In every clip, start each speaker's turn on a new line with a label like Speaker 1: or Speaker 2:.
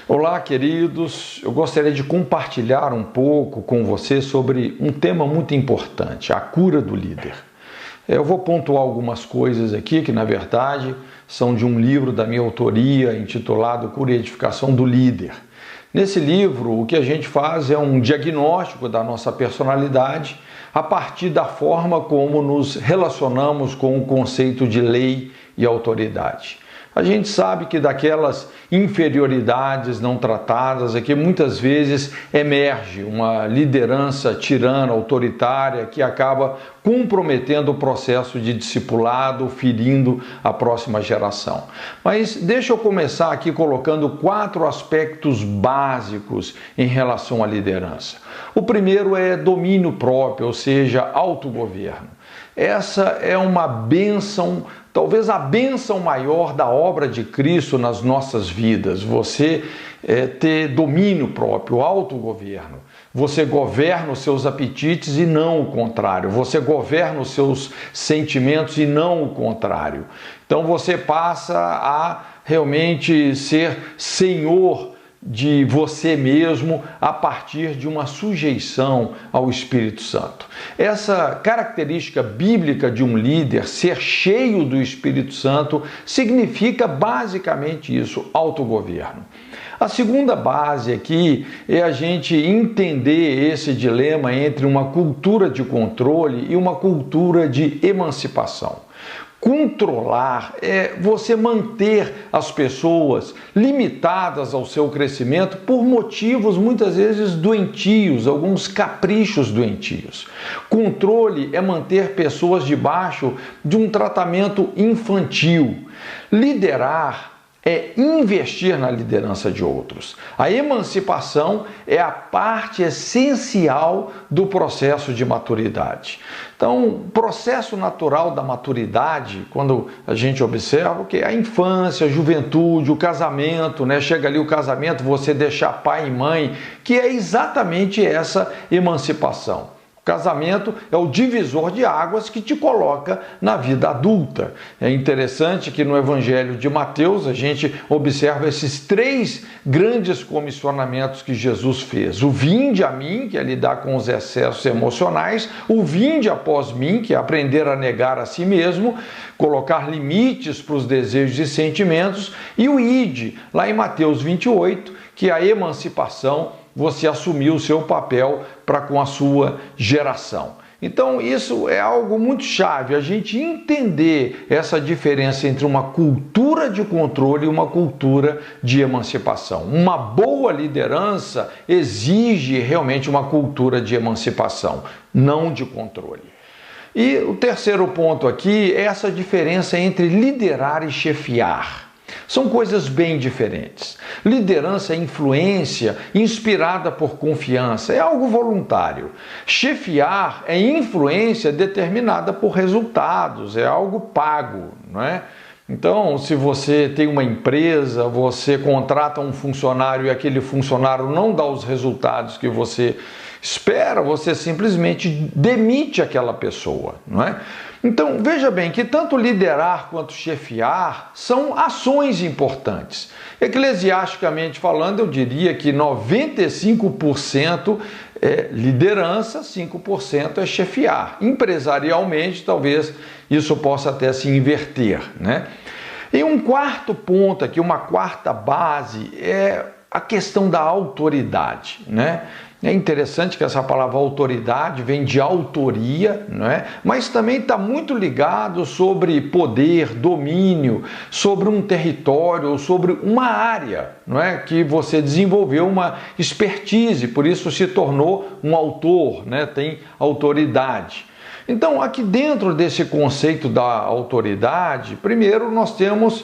Speaker 1: Olá, queridos. Eu gostaria de compartilhar um pouco com você sobre um tema muito importante, a cura do líder. Eu vou pontuar algumas coisas aqui que, na verdade, são de um livro da minha autoria intitulado Cura e Edificação do Líder. Nesse livro, o que a gente faz é um diagnóstico da nossa personalidade a partir da forma como nos relacionamos com o conceito de lei e autoridade. A gente sabe que daquelas inferioridades não tratadas é que muitas vezes emerge uma liderança tirana, autoritária, que acaba comprometendo o processo de discipulado, ferindo a próxima geração. Mas deixa eu começar aqui colocando 4 aspectos básicos em relação à liderança. O primeiro é domínio próprio, ou seja, autogoverno. Essa é uma bênção, talvez a bênção maior da obra de Cristo nas nossas vidas. Você ter domínio próprio, autogoverno. Você governa os seus apetites e não o contrário. Você governa os seus sentimentos e não o contrário. Então você passa a realmente ser senhor de você mesmo a partir de uma sujeição ao Espírito Santo. Essa característica bíblica de um líder, ser cheio do Espírito Santo, significa basicamente isso, autogoverno. A segunda base aqui é a gente entender esse dilema entre uma cultura de controle e uma cultura de emancipação. Controlar é você manter as pessoas limitadas ao seu crescimento por motivos muitas vezes doentios, alguns caprichos doentios. Controle é manter pessoas debaixo de um tratamento infantil. Liderar é investir na liderança de outros. A emancipação é a parte essencial do processo de maturidade. Então, o processo natural da maturidade, quando a gente observa que a infância, a juventude, o casamento, chega ali o casamento, você deixar pai e mãe, que é exatamente essa emancipação. O casamento é o divisor de águas que te coloca na vida adulta. É interessante que no Evangelho de Mateus a gente observa esses 3 grandes comissionamentos que Jesus fez. O vinde a mim, que é lidar com os excessos emocionais, o vinde após mim, que é aprender a negar a si mesmo, colocar limites para os desejos e sentimentos, e o ide, lá em Mateus 28, que é a emancipação, você assumiu o seu papel para com a sua geração. Então isso é algo muito chave, a gente entender essa diferença entre uma cultura de controle e uma cultura de emancipação. Uma boa liderança exige realmente uma cultura de emancipação, não de controle. E o terceiro ponto aqui é essa diferença entre liderar e chefiar. São coisas bem diferentes. Liderança é influência inspirada por confiança, é algo voluntário. Chefiar é influência determinada por resultados, é algo pago, não é? Então, se você tem uma empresa, você contrata um funcionário e aquele funcionário não dá os resultados que você espera, você simplesmente demite aquela pessoa, não é? Então, veja bem que tanto liderar quanto chefiar são ações importantes. Eclesiasticamente falando, eu diria que 95% é liderança, 5% é chefiar. Empresarialmente, talvez isso possa até se inverter, né? E um quarto ponto aqui, uma quarta base, é a questão da autoridade, né? É interessante que essa palavra autoridade vem de autoria, não é? Mas também está muito ligado sobre poder, domínio, sobre um território, sobre uma área, não é? Que você desenvolveu uma expertise, por isso se tornou um autor, né? Tem autoridade. Então, aqui dentro desse conceito da autoridade, primeiro nós temos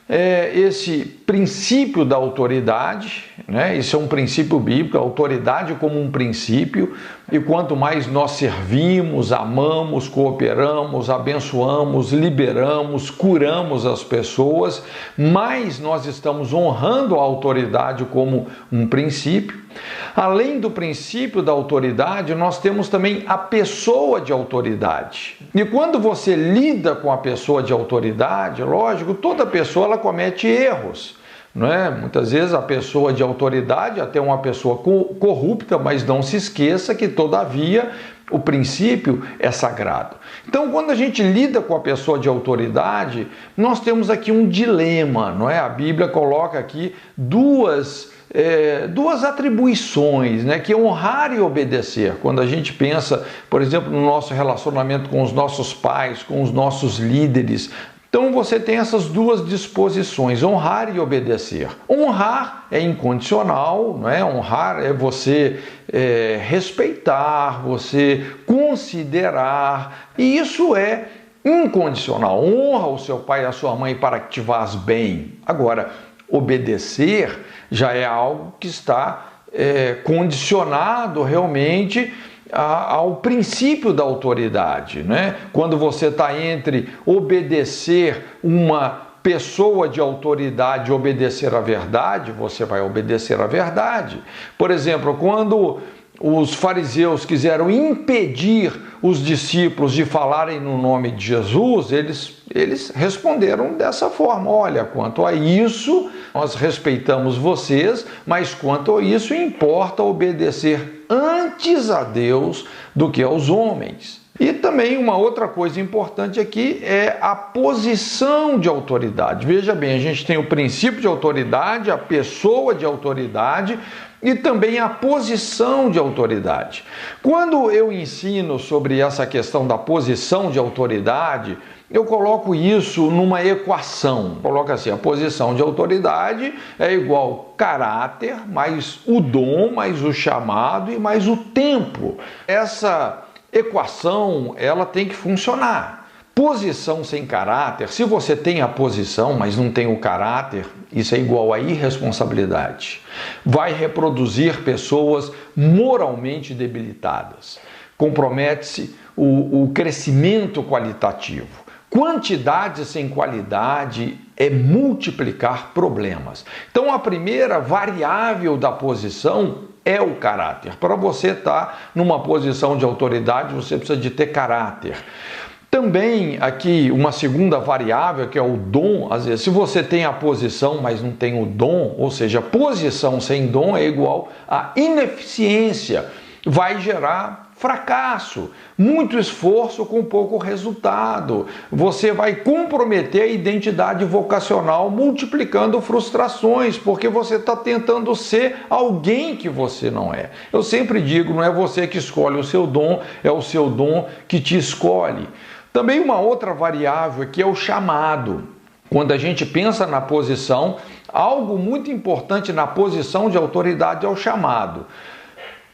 Speaker 1: esse princípio da autoridade, né? Isso é um princípio bíblico, a autoridade como um princípio, e quanto mais nós servimos, amamos, cooperamos, abençoamos, liberamos, curamos as pessoas, mais nós estamos honrando a autoridade como um princípio. Além do princípio da autoridade, nós temos também a pessoa de autoridade. E quando você lida com a pessoa de autoridade, lógico, toda pessoa ela comete erros. não é? Muitas vezes a pessoa de autoridade até uma pessoa corrupta, mas não se esqueça que, todavia, o princípio é sagrado. Então, quando a gente lida com a pessoa de autoridade, nós temos aqui um dilema, não é? A Bíblia coloca aqui duas atribuições, né, que é honrar e obedecer. Quando a gente pensa, por exemplo, no nosso relacionamento com os nossos pais, com os nossos líderes, então você tem essas duas disposições, honrar e obedecer. Honrar é incondicional, não é? Honrar é você respeitar, você considerar, e isso é incondicional. Honra o seu pai e a sua mãe para que te vás bem. Agora, obedecer já é algo que está condicionado realmente ao princípio da autoridade, né? Quando você está entre obedecer uma pessoa de autoridade e obedecer a verdade, você vai obedecer a verdade. Por exemplo, quando os fariseus quiseram impedir os discípulos de falarem no nome de Jesus, eles responderam dessa forma: olha, quanto a isso, nós respeitamos vocês, mas quanto a isso, importa obedecer antes a Deus do que aos homens. E também uma outra coisa importante aqui é a posição de autoridade. Veja bem, a gente tem o princípio de autoridade, a pessoa de autoridade e também a posição de autoridade. Quando eu ensino sobre essa questão da posição de autoridade, eu coloco isso numa equação. Coloco assim: a posição de autoridade é igual caráter, mais o dom, mais o chamado e mais o tempo. Essa equação, ela tem que funcionar. Posição sem caráter, se você tem a posição, mas não tem o caráter, isso é igual a irresponsabilidade. Vai reproduzir pessoas moralmente debilitadas. Compromete-se o crescimento qualitativo. Quantidade sem qualidade é multiplicar problemas. Então, a primeira variável da posição é o caráter. Para você estar numa posição de autoridade, você precisa de ter caráter. Também aqui uma segunda variável, que é o dom. Às vezes, se você tem a posição, mas não tem o dom, ou seja, posição sem dom é igual a ineficiência. Vai gerar fracasso, muito esforço com pouco resultado. Você vai comprometer a identidade vocacional, multiplicando frustrações, porque você está tentando ser alguém que você não é. Eu sempre digo, não é você que escolhe o seu dom, é o seu dom que te escolhe. Também uma outra variável aqui é o chamado. Quando a gente pensa na posição, algo muito importante na posição de autoridade é o chamado.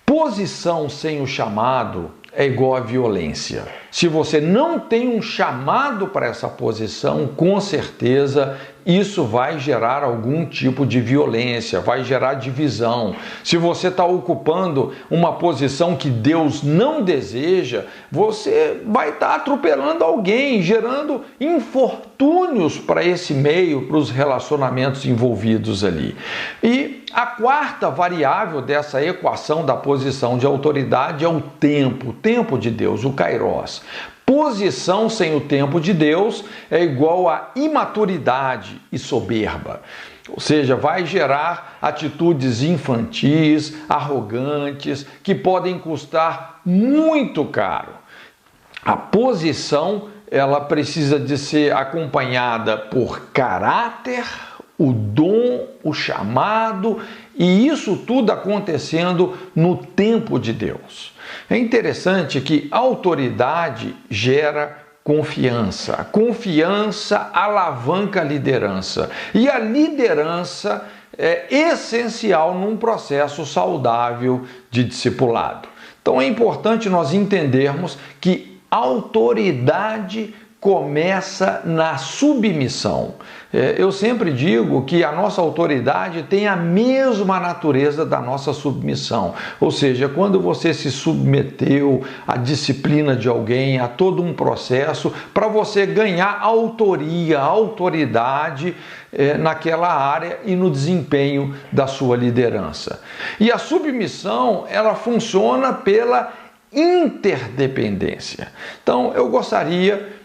Speaker 1: Posição sem o chamado é igual a violência. Se você não tem um chamado para essa posição, com certeza isso vai gerar algum tipo de violência, vai gerar divisão. Se você está ocupando uma posição que Deus não deseja, você vai estar atropelando alguém, gerando infortúnios para esse meio, para os relacionamentos envolvidos ali. E a quarta variável dessa equação da posição de autoridade é o tempo de Deus, o kairos. Posição sem o tempo de Deus é igual a imaturidade e soberba. Ou seja, vai gerar atitudes infantis, arrogantes, que podem custar muito caro. A posição, ela precisa de ser acompanhada por caráter, o dom, o chamado, e isso tudo acontecendo no tempo de Deus. É interessante que autoridade gera confiança. A confiança alavanca a liderança. E a liderança é essencial num processo saudável de discipulado. Então é importante nós entendermos que autoridade começa na submissão. Eu sempre digo que a nossa autoridade tem a mesma natureza da nossa submissão. Ou seja, quando você se submeteu à disciplina de alguém, a todo um processo, para você ganhar autoria, autoridade naquela área e no desempenho da sua liderança. E a submissão, ela funciona pela interdependência. Então, eu gostaria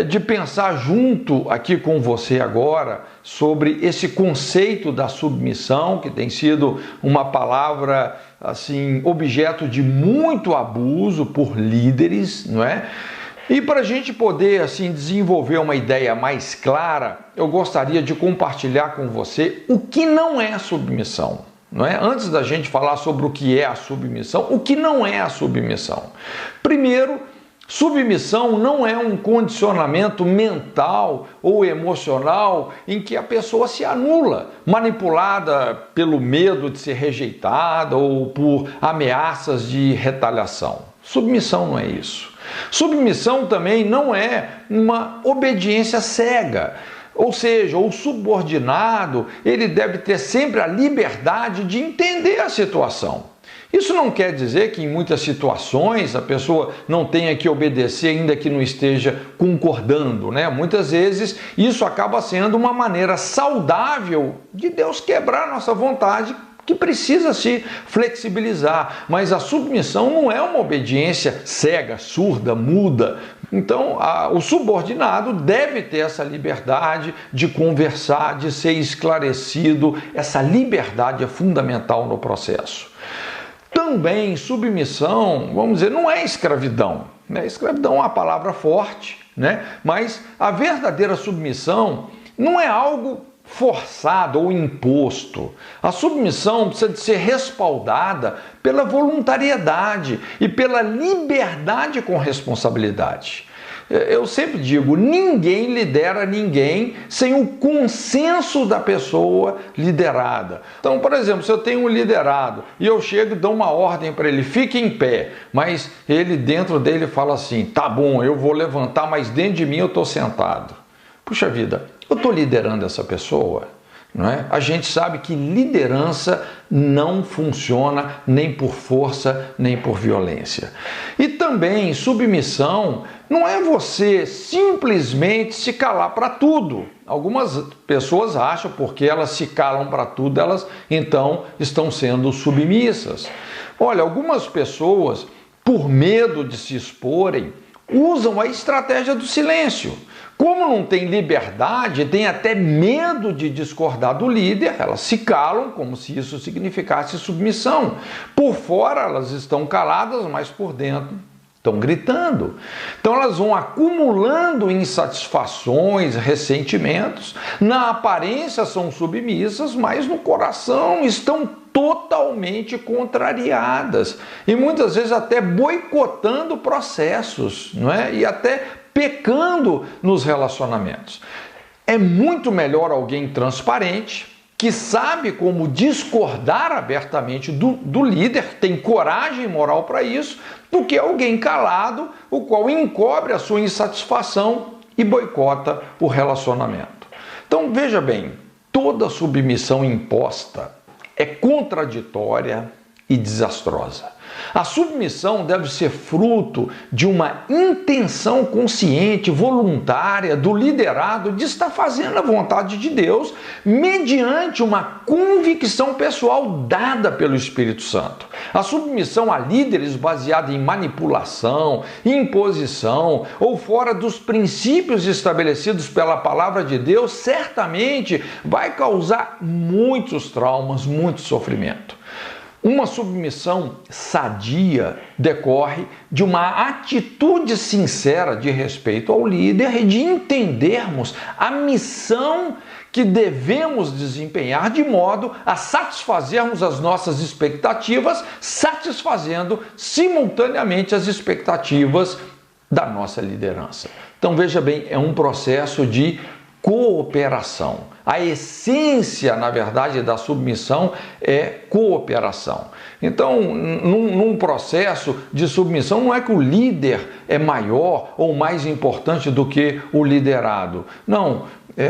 Speaker 1: de pensar junto aqui com você agora sobre esse conceito da submissão, que tem sido uma palavra assim objeto de muito abuso por líderes, não é? E para a gente poder assim desenvolver uma ideia mais clara, eu gostaria de compartilhar com você o que não é submissão. Não é? Antes da gente falar sobre o que é a submissão, o que não é a submissão? Primeiro, submissão não é um condicionamento mental ou emocional em que a pessoa se anula, manipulada pelo medo de ser rejeitada ou por ameaças de retaliação. Submissão não é isso. Submissão também não é uma obediência cega. Ou seja, o subordinado, ele deve ter sempre a liberdade de entender a situação. Isso não quer dizer que em muitas situações a pessoa não tenha que obedecer ainda que não esteja concordando, né? Muitas vezes isso acaba sendo uma maneira saudável de Deus quebrar nossa vontade, que precisa se flexibilizar, mas a submissão não é uma obediência cega, surda, muda. Então, o subordinado deve ter essa liberdade de conversar, de ser esclarecido. Essa liberdade é fundamental no processo. Também submissão, vamos dizer, não é escravidão, né? Escravidão é uma palavra forte, né? Mas a verdadeira submissão não é algo forçado ou imposto. A submissão precisa de ser respaldada pela voluntariedade e pela liberdade com responsabilidade. Eu sempre digo, ninguém lidera ninguém sem o consenso da pessoa liderada. Então, por exemplo, se eu tenho um liderado e eu chego e dou uma ordem para ele, fique em pé, mas ele dentro dele fala assim, tá bom, eu vou levantar, mas dentro de mim eu estou sentado. Puxa vida, eu estou liderando essa pessoa, não é? A gente sabe que liderança não funciona nem por força, nem por violência. E também submissão não é você simplesmente se calar para tudo. Algumas pessoas acham porque elas se calam para tudo, elas então estão sendo submissas. Olha, algumas pessoas, por medo de se exporem, usam a estratégia do silêncio. Como não tem liberdade, tem até medo de discordar do líder, elas se calam como se isso significasse submissão. Por fora elas estão caladas, mas por dentro estão gritando. Então elas vão acumulando insatisfações, ressentimentos. Na aparência são submissas, mas no coração estão totalmente contrariadas. E muitas vezes até boicotando processos, não é? E até pecando nos relacionamentos. É muito melhor alguém transparente, que sabe como discordar abertamente do líder, tem coragem moral para isso, do que alguém calado, o qual encobre a sua insatisfação e boicota o relacionamento. Então veja bem, toda submissão imposta é contraditória e desastrosa. A submissão deve ser fruto de uma intenção consciente, voluntária do liderado de estar fazendo a vontade de Deus mediante uma convicção pessoal dada pelo Espírito Santo. A submissão a líderes baseada em manipulação, imposição ou fora dos princípios estabelecidos pela palavra de Deus certamente vai causar muitos traumas, muito sofrimento. Uma submissão sadia decorre de uma atitude sincera de respeito ao líder e de entendermos a missão que devemos desempenhar de modo a satisfazermos as nossas expectativas, satisfazendo simultaneamente as expectativas da nossa liderança. Então veja bem, é um processo de cooperação. A essência, na verdade, da submissão é cooperação. Então, num processo de submissão, não é que o líder é maior ou mais importante do que o liderado. Não,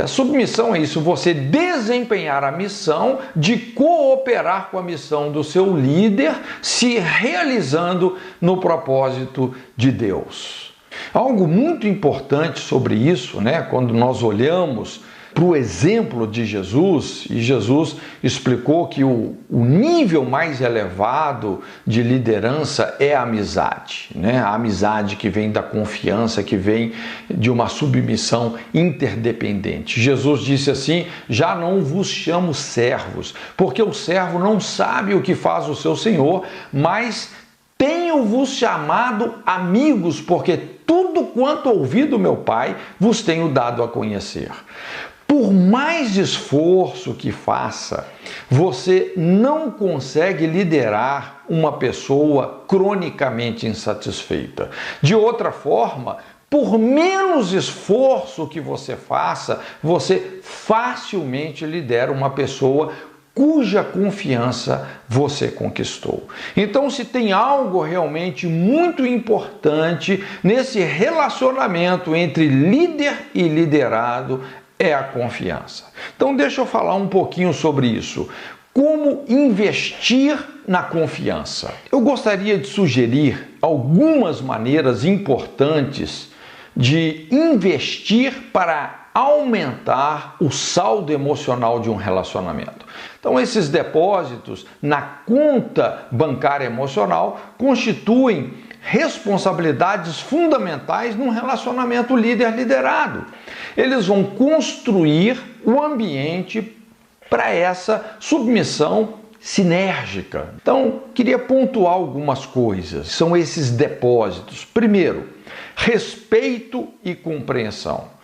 Speaker 1: submissão é isso, você desempenhar a missão de cooperar com a missão do seu líder, se realizando no propósito de Deus. Algo muito importante sobre isso, né, quando nós olhamos para o exemplo de Jesus, e Jesus explicou que o nível mais elevado de liderança é a amizade, né? A amizade que vem da confiança, que vem de uma submissão interdependente. Jesus disse assim: já não vos chamo servos, porque o servo não sabe o que faz o seu senhor, mas tenho-vos chamado amigos, porque tudo quanto ouvi do meu Pai vos tenho dado a conhecer. Por mais esforço que faça, você não consegue liderar uma pessoa cronicamente insatisfeita. De outra forma, por menos esforço que você faça, você facilmente lidera uma pessoa cuja confiança você conquistou. Então, se tem algo realmente muito importante nesse relacionamento entre líder e liderado, é a confiança. Então, deixa eu falar um pouquinho sobre isso. Como investir na confiança? Eu gostaria de sugerir algumas maneiras importantes de investir para aumentar o saldo emocional de um relacionamento. Então, esses depósitos na conta bancária emocional constituem responsabilidades fundamentais num relacionamento líder-liderado. Eles vão construir o ambiente para essa submissão sinérgica. Então, queria pontuar algumas coisas. São esses depósitos. Primeiro, respeito e compreensão.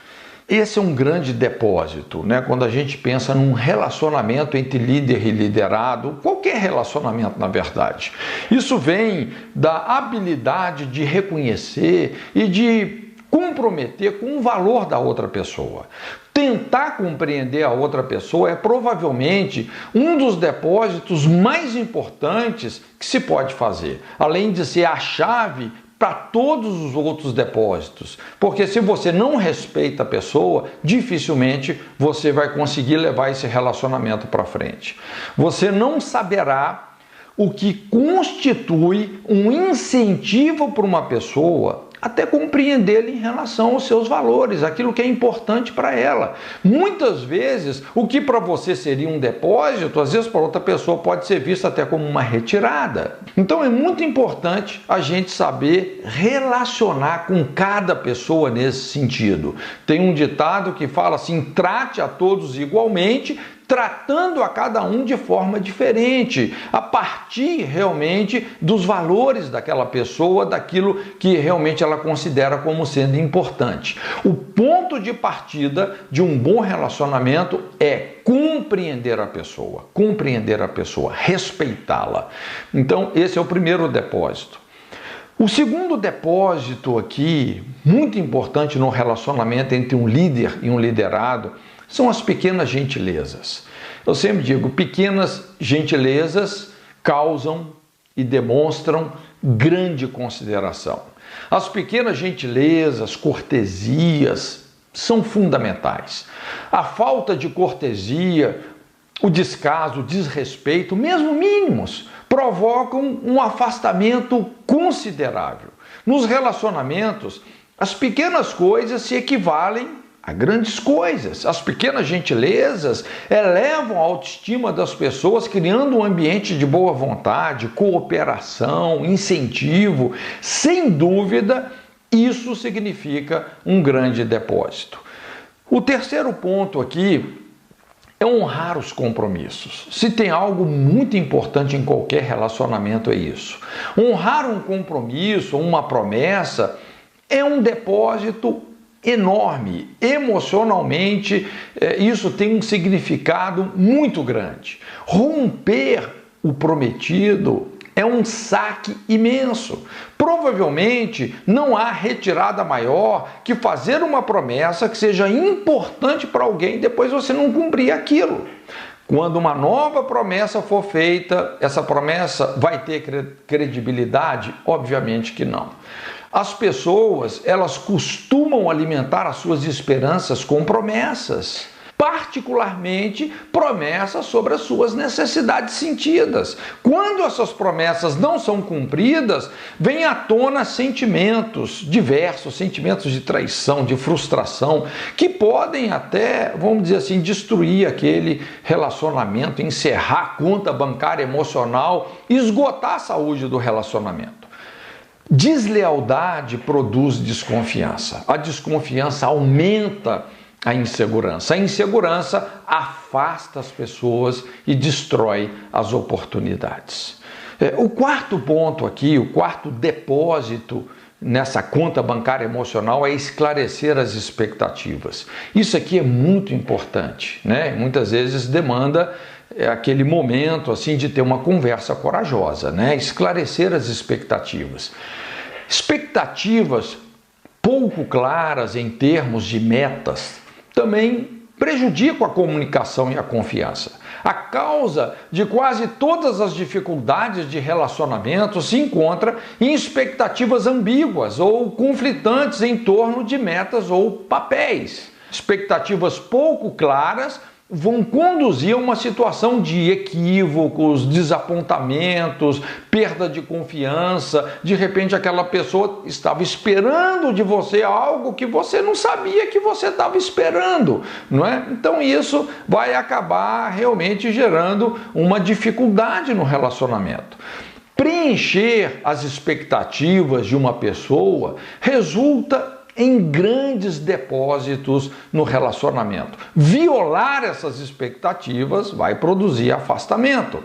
Speaker 1: Esse é um grande depósito, né? Quando a gente pensa num relacionamento entre líder e liderado, qualquer relacionamento, na verdade. Isso vem da habilidade de reconhecer e de comprometer com o valor da outra pessoa. Tentar compreender a outra pessoa é provavelmente um dos depósitos mais importantes que se pode fazer, além de ser a chave para todos os outros depósitos, porque se você não respeita a pessoa, dificilmente você vai conseguir levar esse relacionamento para frente. Você não saberá o que constitui um incentivo para uma pessoa até compreendê-la em relação aos seus valores, aquilo que é importante para ela. Muitas vezes, o que para você seria um depósito, às vezes para outra pessoa pode ser visto até como uma retirada. Então é muito importante a gente saber relacionar com cada pessoa nesse sentido. Tem um ditado que fala assim: trate a todos igualmente, tratando a cada um de forma diferente, a partir realmente dos valores daquela pessoa, daquilo que realmente ela considera como sendo importante. O ponto de partida de um bom relacionamento é compreender a pessoa, respeitá-la. Então, esse é o primeiro depósito. O segundo depósito aqui, muito importante no relacionamento entre um líder e um liderado, são as pequenas gentilezas. Eu sempre digo, pequenas gentilezas causam e demonstram grande consideração. As pequenas gentilezas, cortesias, são fundamentais. A falta de cortesia, o descaso, o desrespeito, mesmo mínimos, provocam um afastamento considerável. Nos relacionamentos, as pequenas coisas se equivalem a grandes coisas. As pequenas gentilezas elevam a autoestima das pessoas, criando um ambiente de boa vontade, cooperação, incentivo. Sem dúvida, isso significa um grande depósito. O terceiro ponto aqui é honrar os compromissos. Se tem algo muito importante em qualquer relacionamento, é isso. Honrar um compromisso, uma promessa, é um depósito enorme. Emocionalmente, isso tem um significado muito grande. Romper o prometido é um saque imenso. Provavelmente não há retirada maior que fazer uma promessa que seja importante para alguém e depois você não cumprir aquilo. Quando uma nova promessa for feita, essa promessa vai ter credibilidade? Obviamente que não. As pessoas, elas costumam alimentar as suas esperanças com promessas. particularmente promessas sobre as suas necessidades sentidas. Quando essas promessas não são cumpridas, vem à tona sentimentos diversos, sentimentos de traição, de frustração, que podem até, vamos dizer assim, destruir aquele relacionamento, encerrar a conta bancária emocional, esgotar a saúde do relacionamento. Deslealdade produz desconfiança. A desconfiança aumenta a insegurança. A insegurança afasta as pessoas e destrói as oportunidades. O quarto ponto aqui, o quarto depósito nessa conta bancária emocional é esclarecer as expectativas. Isso aqui é muito importante, né? Muitas vezes demanda aquele momento assim de ter uma conversa corajosa, né? Esclarecer as expectativas. Expectativas pouco claras em termos de metas também prejudicam a comunicação e a confiança. A causa de quase todas as dificuldades de relacionamento se encontra em expectativas ambíguas ou conflitantes em torno de metas ou papéis. Expectativas pouco claras vão conduzir a uma situação de equívocos, desapontamentos, perda de confiança. De repente aquela pessoa estava esperando de você algo que você não sabia que você estava esperando, não é? Então isso vai acabar realmente gerando uma dificuldade no relacionamento. Preencher as expectativas de uma pessoa resulta em grandes depósitos no relacionamento. Violar essas expectativas vai produzir afastamento.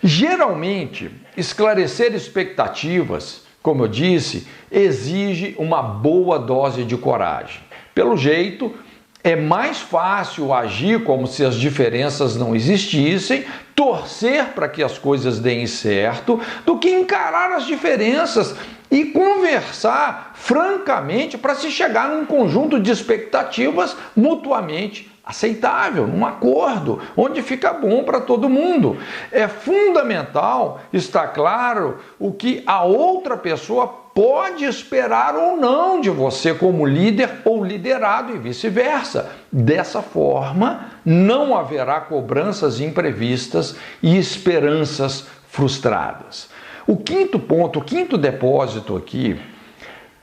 Speaker 1: Geralmente, esclarecer expectativas, como eu disse, exige uma boa dose de coragem. Pelo jeito, é mais fácil agir como se as diferenças não existissem, torcer para que as coisas deem certo, do que encarar as diferenças e conversar francamente para se chegar num conjunto de expectativas mutuamente aceitável, num acordo, onde fica bom para todo mundo. É fundamental estar claro o que a outra pessoa pode esperar ou não de você como líder ou liderado e vice-versa. Dessa forma, não haverá cobranças imprevistas e esperanças frustradas. O quinto ponto, o quinto depósito aqui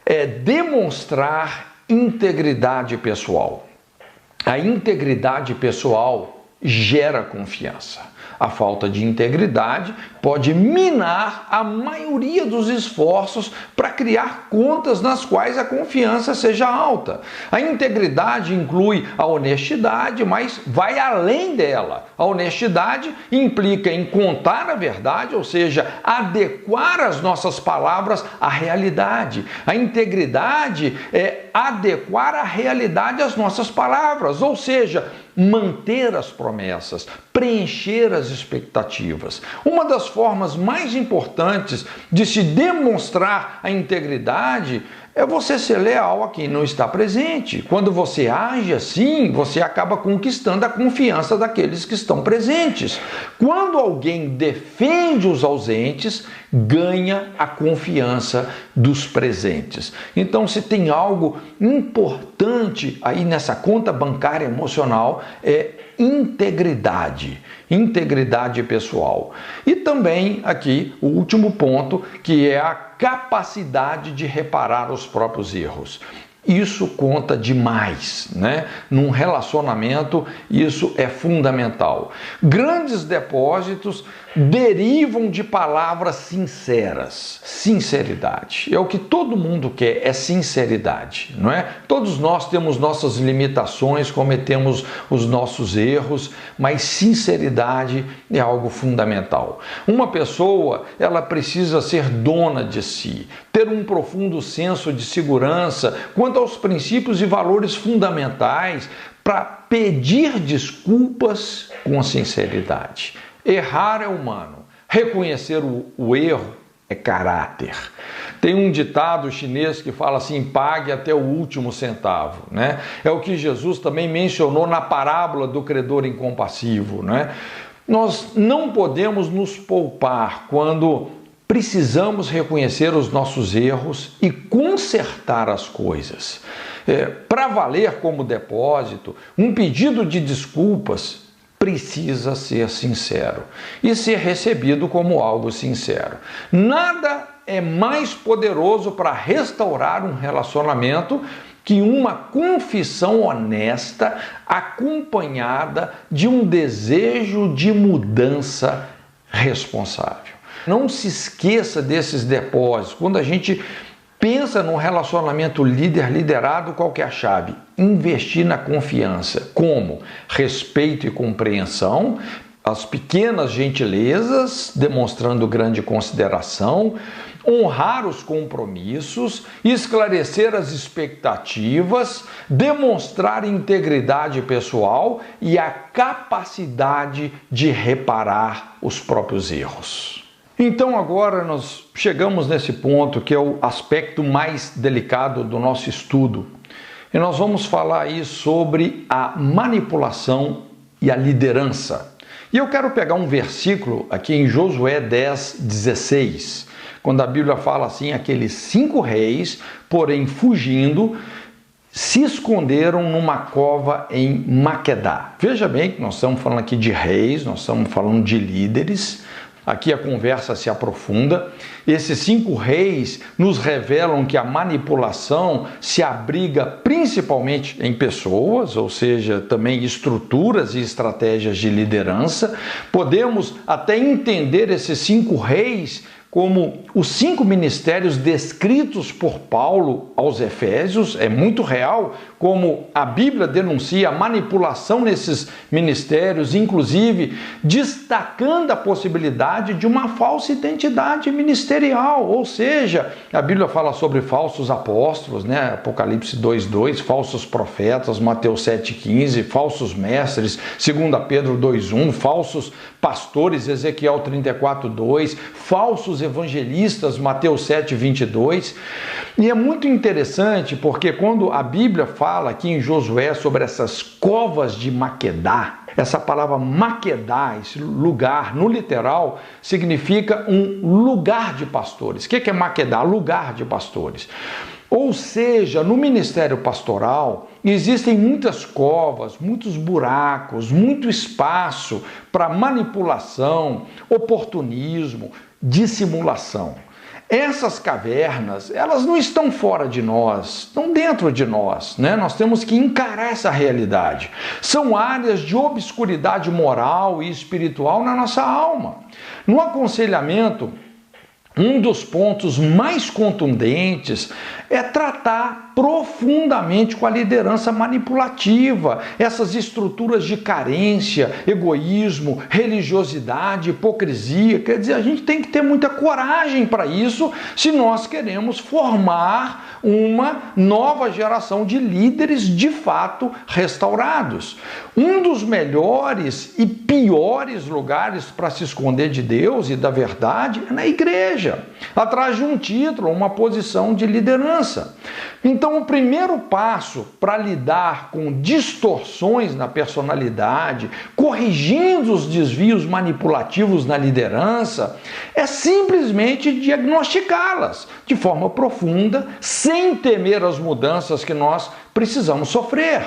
Speaker 1: é demonstrar integridade pessoal. A integridade pessoal gera confiança. A falta de integridade pode minar a maioria dos esforços para criar contas nas quais a confiança seja alta. A integridade inclui a honestidade, mas vai além dela. A honestidade implica em contar a verdade, ou seja, adequar as nossas palavras à realidade. A integridade é adequar a realidade às nossas palavras, ou seja, manter as promessas, preencher as expectativas. Uma das formas mais importantes de se demonstrar a integridade é você ser leal a quem não está presente. Quando você age assim, você acaba conquistando a confiança daqueles que estão presentes. Quando alguém defende os ausentes, ganha a confiança dos presentes. Então, se tem algo importante aí nessa conta bancária emocional, é integridade pessoal. E também aqui o último ponto, que é a capacidade de reparar os próprios erros. Isso conta demais, né? Num relacionamento, isso é fundamental. Grandes depósitos derivam de palavras sinceras. Sinceridade. É o que todo mundo quer, é sinceridade, não é? Todos nós temos nossas limitações, cometemos os nossos erros, mas sinceridade é algo fundamental. Uma pessoa, ela precisa ser dona de si, ter um profundo senso de segurança quanto aos princípios e valores fundamentais para pedir desculpas com sinceridade. Errar é humano, reconhecer o erro é caráter. Tem um ditado chinês que fala assim, pague até o último centavo, né? É o que Jesus também mencionou na parábola do credor incompassivo, né? Nós não podemos nos poupar quando precisamos reconhecer os nossos erros e consertar as coisas. para valer como depósito, um pedido de desculpas precisa ser sincero e ser recebido como algo sincero. Nada é mais poderoso para restaurar um relacionamento que uma confissão honesta acompanhada de um desejo de mudança responsável. Não se esqueça desses depósitos. Quando a gente pensa num relacionamento líder-liderado, qual que é a chave? Investir na confiança. Como? Respeito e compreensão, as pequenas gentilezas, demonstrando grande consideração, honrar os compromissos, esclarecer as expectativas, demonstrar integridade pessoal e a capacidade de reparar os próprios erros. Então agora nós chegamos nesse ponto que é o aspecto mais delicado do nosso estudo. E nós vamos falar aí sobre a manipulação e a liderança. E eu quero pegar um versículo aqui em Josué 10:16, quando a Bíblia fala assim: aqueles 5 reis, porém fugindo, se esconderam numa cova em Maquedá. Veja bem que nós estamos falando aqui de reis, nós estamos falando de líderes. Aqui a conversa se aprofunda. Esses 5 reis nos revelam que a manipulação se abriga principalmente em pessoas, ou seja, também estruturas e estratégias de liderança. Podemos até entender esses 5 reis como os 5 ministérios descritos por Paulo aos Efésios. É muito real como a Bíblia denuncia a manipulação nesses ministérios, inclusive destacando a possibilidade de uma falsa identidade ministerial, ou seja, a Bíblia fala sobre falsos apóstolos, né? Apocalipse 2:2, falsos profetas, Mateus 7:15, falsos mestres, 2 Pedro 2:1, falsos pastores, Ezequiel 34:2, falsos evangelistas, Mateus 7:22. E é muito interessante porque quando a Bíblia fala aqui em Josué sobre essas covas de Maquedá, essa palavra Maquedá, esse lugar, no literal, significa um lugar de pastores. O que é Maquedá? Lugar de pastores. Ou seja, no ministério pastoral existem muitas covas, muitos buracos, muito espaço para manipulação, oportunismo, dissimulação. Essas cavernas, elas não estão fora de nós, estão dentro de nós, né? Nós temos que encarar essa realidade. São áreas de obscuridade moral e espiritual na nossa alma. No aconselhamento, um dos pontos mais contundentes é tratar profundamente com a liderança manipulativa, essas estruturas de carência, egoísmo, religiosidade, hipocrisia. Quer dizer, a gente tem que ter muita coragem para isso se nós queremos formar uma nova geração de líderes de fato restaurados. Um dos melhores e piores lugares para se esconder de Deus e da verdade é na igreja, atrás de um título, uma posição de liderança. Então, o primeiro passo para lidar com distorções na personalidade, corrigindo os desvios manipulativos na liderança, é simplesmente diagnosticá-las de forma profunda, sem temer as mudanças que nós precisamos sofrer.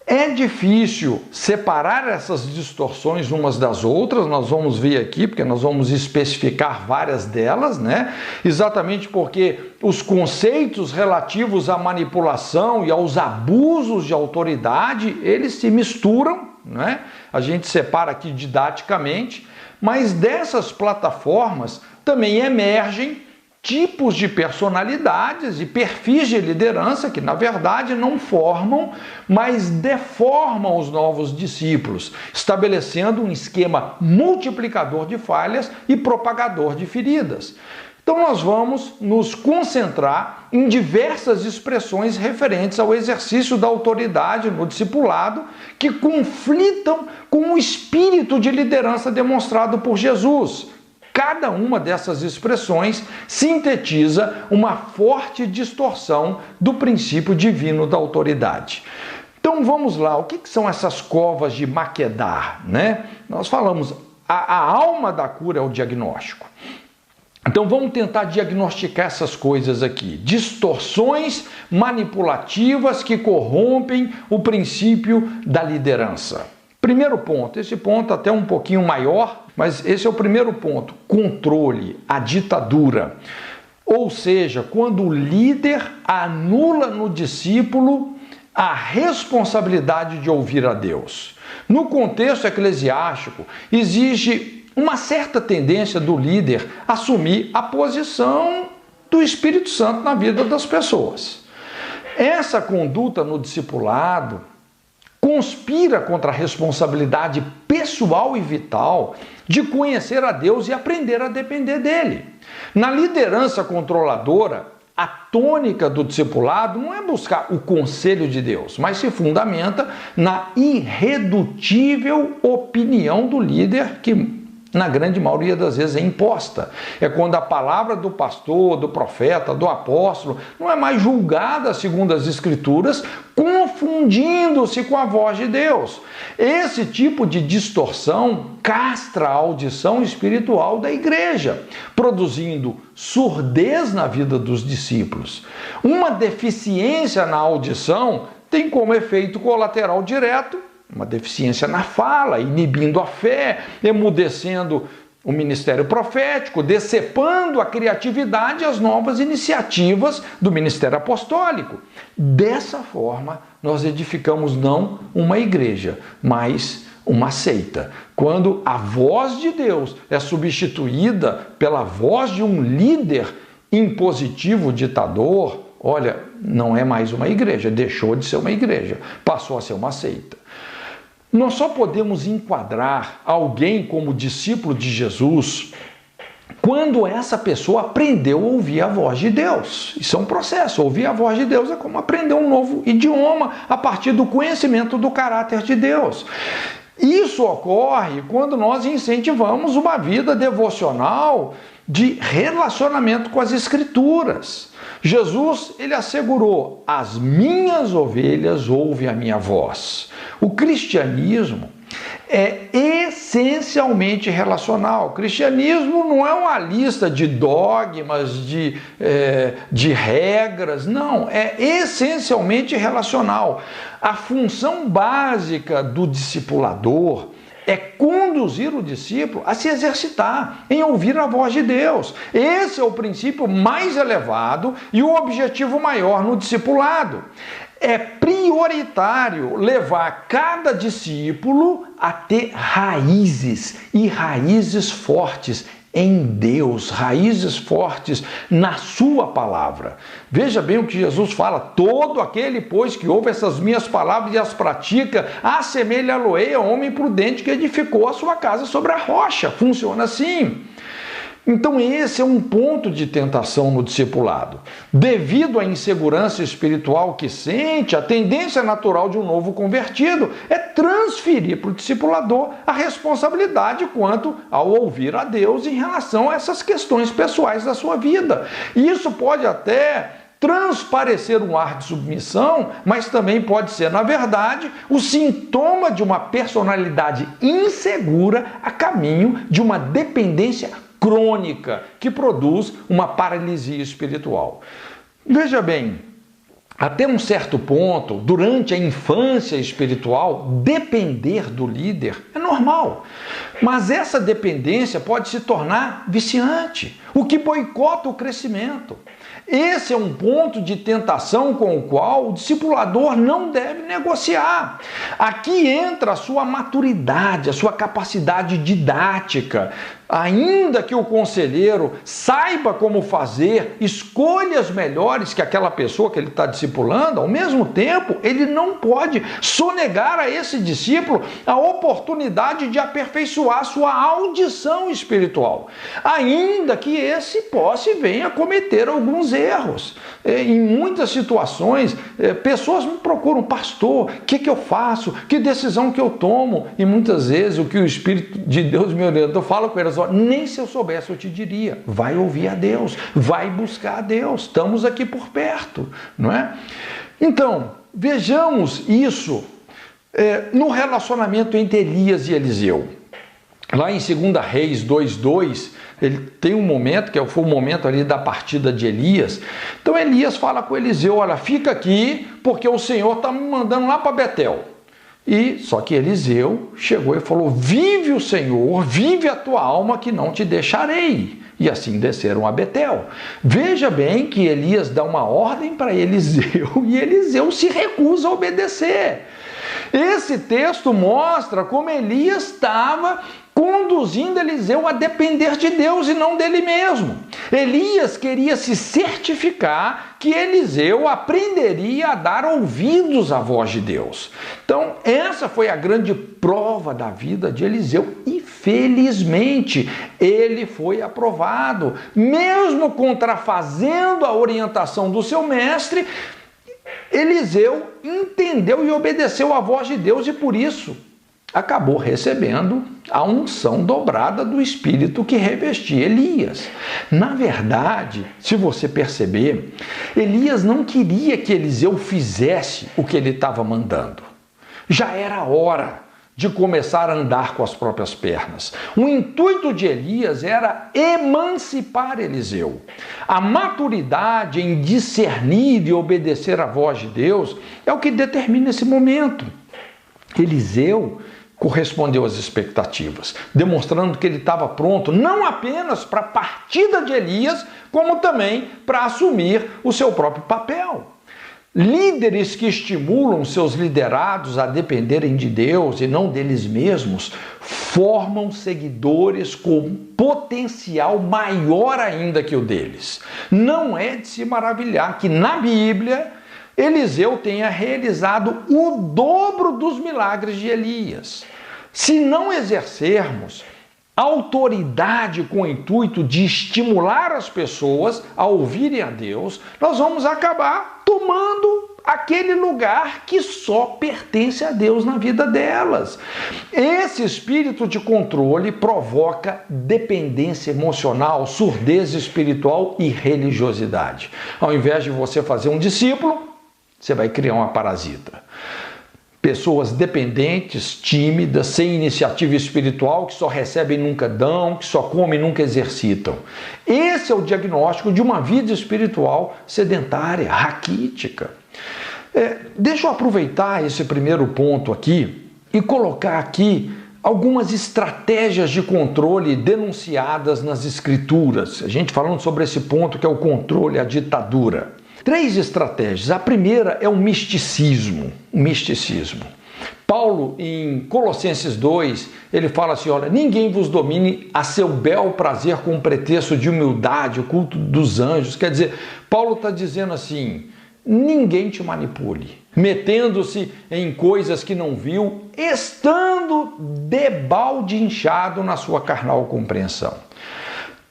Speaker 1: É difícil separar essas distorções umas das outras, nós vamos ver aqui, porque nós vamos especificar várias delas, né? Exatamente porque os conceitos relativos à manipulação e aos abusos de autoridade, eles se misturam, né? A gente separa aqui didaticamente, mas dessas plataformas também emergem tipos de personalidades e perfis de liderança que, na verdade, não formam, mas deformam os novos discípulos, estabelecendo um esquema multiplicador de falhas e propagador de feridas. Então, nós vamos nos concentrar em diversas expressões referentes ao exercício da autoridade no discipulado que conflitam com o espírito de liderança demonstrado por Jesus. Cada uma dessas expressões sintetiza uma forte distorção do princípio divino da autoridade. Então vamos lá, o que são essas covas de Maquedá, né? Nós falamos, a alma da cura é o diagnóstico. Então vamos tentar diagnosticar essas coisas aqui. Distorções manipulativas que corrompem o princípio da liderança. Primeiro ponto, esse ponto até um pouquinho maior, mas esse é o primeiro ponto: controle, a ditadura. Ou seja, quando o líder anula no discípulo a responsabilidade de ouvir a Deus. No contexto eclesiástico, existe uma certa tendência do líder assumir a posição do Espírito Santo na vida das pessoas. Essa conduta no discipulado conspira contra a responsabilidade pessoal e vital de conhecer a Deus e aprender a depender dele. Na liderança controladora, a tônica do discipulado não é buscar o conselho de Deus, mas se fundamenta na irredutível opinião do líder, que na grande maioria das vezes é imposta. É quando a palavra do pastor, do profeta, do apóstolo não é mais julgada segundo as Escrituras, confundindo-se com a voz de Deus. Esse tipo de distorção castra a audição espiritual da igreja, produzindo surdez na vida dos discípulos. Uma deficiência na audição tem como efeito colateral direto uma deficiência na fala, inibindo a fé, emudecendo o ministério profético, decepando a criatividade e as novas iniciativas do ministério apostólico. Dessa forma, nós edificamos não uma igreja, mas uma seita. Quando a voz de Deus é substituída pela voz de um líder impositivo, ditador, olha, não é mais uma igreja, deixou de ser uma igreja, passou a ser uma seita. Nós só podemos enquadrar alguém como discípulo de Jesus quando essa pessoa aprendeu a ouvir a voz de Deus. Isso é um processo. Ouvir a voz de Deus é como aprender um novo idioma a partir do conhecimento do caráter de Deus. Isso ocorre quando nós incentivamos uma vida devocional de relacionamento com as Escrituras. Jesus, ele assegurou: as minhas ovelhas ouvem a minha voz. O cristianismo é essencialmente relacional. O cristianismo não é uma lista de dogmas, de regras, não, é essencialmente relacional. A função básica do discipulador é conduzir o discípulo a se exercitar em ouvir a voz de Deus. Esse é o princípio mais elevado e o objetivo maior no discipulado. É prioritário levar cada discípulo a ter raízes, e raízes fortes em Deus, raízes fortes na sua palavra. Veja bem o que Jesus fala: todo aquele, pois, que ouve essas minhas palavras e as pratica, assemelha-lo-ei ao homem prudente que edificou a sua casa sobre a rocha. Funciona assim. Então esse é um ponto de tentação no discipulado. Devido à insegurança espiritual que sente, a tendência natural de um novo convertido é transferir para o discipulador a responsabilidade quanto ao ouvir a Deus em relação a essas questões pessoais da sua vida. E isso pode até transparecer um ar de submissão, mas também pode ser, na verdade, o sintoma de uma personalidade insegura a caminho de uma dependência crônica que produz uma paralisia espiritual. Veja bem, até um certo ponto, durante a infância espiritual, depender do líder é normal, mas essa dependência pode se tornar viciante, o que boicota o crescimento. Esse é um ponto de tentação com o qual o discipulador não deve negociar. Aqui entra a sua maturidade, a sua capacidade didática. Ainda que o conselheiro saiba como fazer escolhas melhores que aquela pessoa que ele está discipulando, ao mesmo tempo, ele não pode sonegar a esse discípulo a oportunidade de aperfeiçoar sua audição espiritual, ainda que esse possa e venha cometer alguns erros. Em muitas situações, pessoas me procuram: pastor, o que eu faço? Que decisão que eu tomo? E muitas vezes o que o Espírito de Deus me orienta, eu falo com elas: nem se eu soubesse eu te diria, vai ouvir a Deus, vai buscar a Deus, estamos aqui por perto, não é? Então, vejamos isso no relacionamento entre Elias e Eliseu. Lá em 2 Reis 2:2, ele tem um momento, que foi o momento ali da partida de Elias. Então Elias fala com Eliseu, olha, fica aqui, porque o Senhor está me mandando lá para Betel. Só que Eliseu chegou e falou, vive o Senhor, vive a tua alma, que não te deixarei. E assim desceram a Betel. Veja bem que Elias dá uma ordem para Eliseu e Eliseu se recusa a obedecer. Esse texto mostra como Elias estava conduzindo Eliseu a depender de Deus e não dele mesmo. Elias queria se certificar que Eliseu aprenderia a dar ouvidos à voz de Deus. Então, essa foi a grande prova da vida de Eliseu e, felizmente, ele foi aprovado. Mesmo contrafazendo a orientação do seu mestre, Eliseu entendeu e obedeceu à voz de Deus e, por isso, acabou recebendo a unção dobrada do Espírito que revestia Elias. Na verdade, se você perceber, Elias não queria que Eliseu fizesse o que ele estava mandando. Já era hora de começar a andar com as próprias pernas. O intuito de Elias era emancipar Eliseu. A maturidade em discernir e obedecer à voz de Deus é o que determina esse momento. Eliseu correspondeu às expectativas, demonstrando que ele estava pronto não apenas para a partida de Elias, como também para assumir o seu próprio papel. Líderes que estimulam seus liderados a dependerem de Deus e não deles mesmos, formam seguidores com potencial maior ainda que o deles. Não é de se maravilhar que na Bíblia Eliseu tenha realizado o dobro dos milagres de Elias. Se não exercermos autoridade com o intuito de estimular as pessoas a ouvirem a Deus, nós vamos acabar tomando aquele lugar que só pertence a Deus na vida delas. Esse espírito de controle provoca dependência emocional, surdez espiritual e religiosidade. Ao invés de você fazer um discípulo, você vai criar uma parasita. Pessoas dependentes, tímidas, sem iniciativa espiritual, que só recebem e nunca dão, que só comem e nunca exercitam. Esse é o diagnóstico de uma vida espiritual sedentária, raquítica. Deixa eu aproveitar esse primeiro ponto aqui e colocar aqui algumas estratégias de controle denunciadas nas Escrituras. A gente falando sobre esse ponto que é o controle, a ditadura. 3 estratégias. A primeira é o misticismo. Paulo, em Colossenses 2, ele fala assim, olha, ninguém vos domine a seu bel prazer com pretexto de humildade, o culto dos anjos. Quer dizer, Paulo está dizendo assim, ninguém te manipule, metendo-se em coisas que não viu, estando debalde inchado na sua carnal compreensão.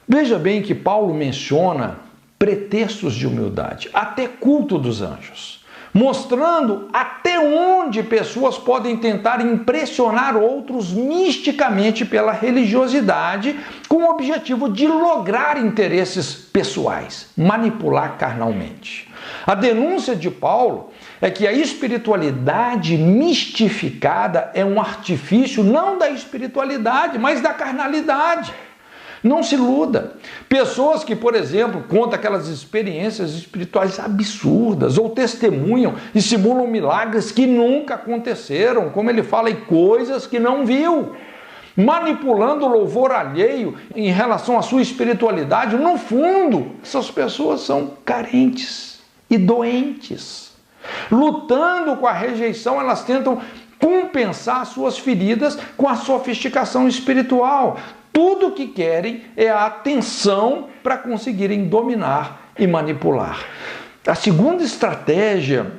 Speaker 1: Veja bem que Paulo menciona pretextos de humildade, até culto dos anjos, mostrando até onde pessoas podem tentar impressionar outros misticamente pela religiosidade, com o objetivo de lograr interesses pessoais, manipular carnalmente. A denúncia de Paulo é que a espiritualidade mistificada é um artifício não da espiritualidade, mas da carnalidade. Não se iluda. Pessoas que, por exemplo, contam aquelas experiências espirituais absurdas ou testemunham e simulam milagres que nunca aconteceram, como ele fala, em coisas que não viu, manipulando o louvor alheio em relação à sua espiritualidade. No fundo, essas pessoas são carentes e doentes. Lutando com a rejeição, elas tentam compensar suas feridas com a sofisticação espiritual. Tudo o que querem é a atenção para conseguirem dominar e manipular. A segunda estratégia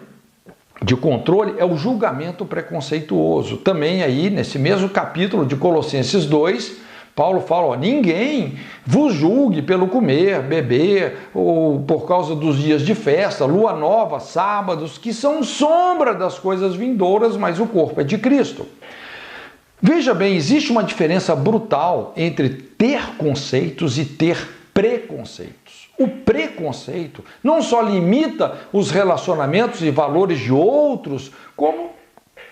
Speaker 1: de controle é o julgamento preconceituoso. Também aí, nesse mesmo capítulo de Colossenses 2, Paulo fala, ninguém vos julgue pelo comer, beber, ou por causa dos dias de festa, lua nova, sábados, que são sombra das coisas vindouras, mas o corpo é de Cristo. Veja bem, existe uma diferença brutal entre ter conceitos e ter preconceitos. O preconceito não só limita os relacionamentos e valores de outros, como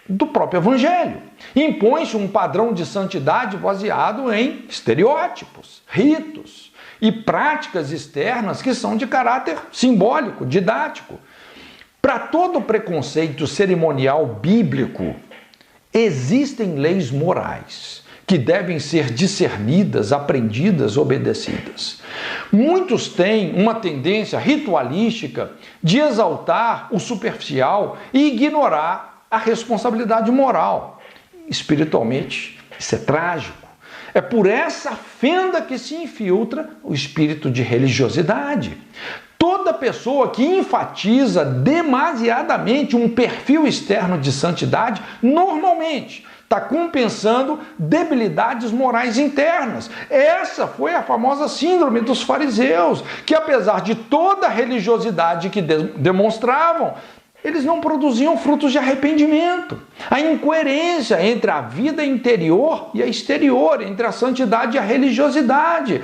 Speaker 1: do próprio evangelho. Impõe-se um padrão de santidade baseado em estereótipos, ritos e práticas externas que são de caráter simbólico, didático. Para todo preconceito cerimonial bíblico, existem leis morais que devem ser discernidas, aprendidas, obedecidas. Muitos têm uma tendência ritualística de exaltar o superficial e ignorar a responsabilidade moral. Espiritualmente, isso é trágico. É por essa fenda que se infiltra o espírito de religiosidade. Toda pessoa que enfatiza demasiadamente um perfil externo de santidade, normalmente está compensando debilidades morais internas. Essa foi a famosa síndrome dos fariseus, que apesar de toda a religiosidade que demonstravam, eles não produziam frutos de arrependimento. A incoerência entre a vida interior e a exterior, entre a santidade e a religiosidade.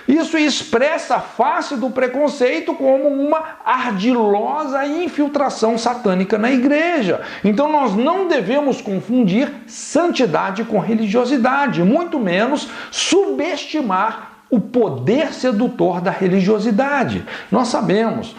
Speaker 1: Isso expressa a face do preconceito como uma ardilosa infiltração satânica na igreja. Então nós não devemos confundir santidade com religiosidade, muito menos subestimar o poder sedutor da religiosidade. Nós sabemos,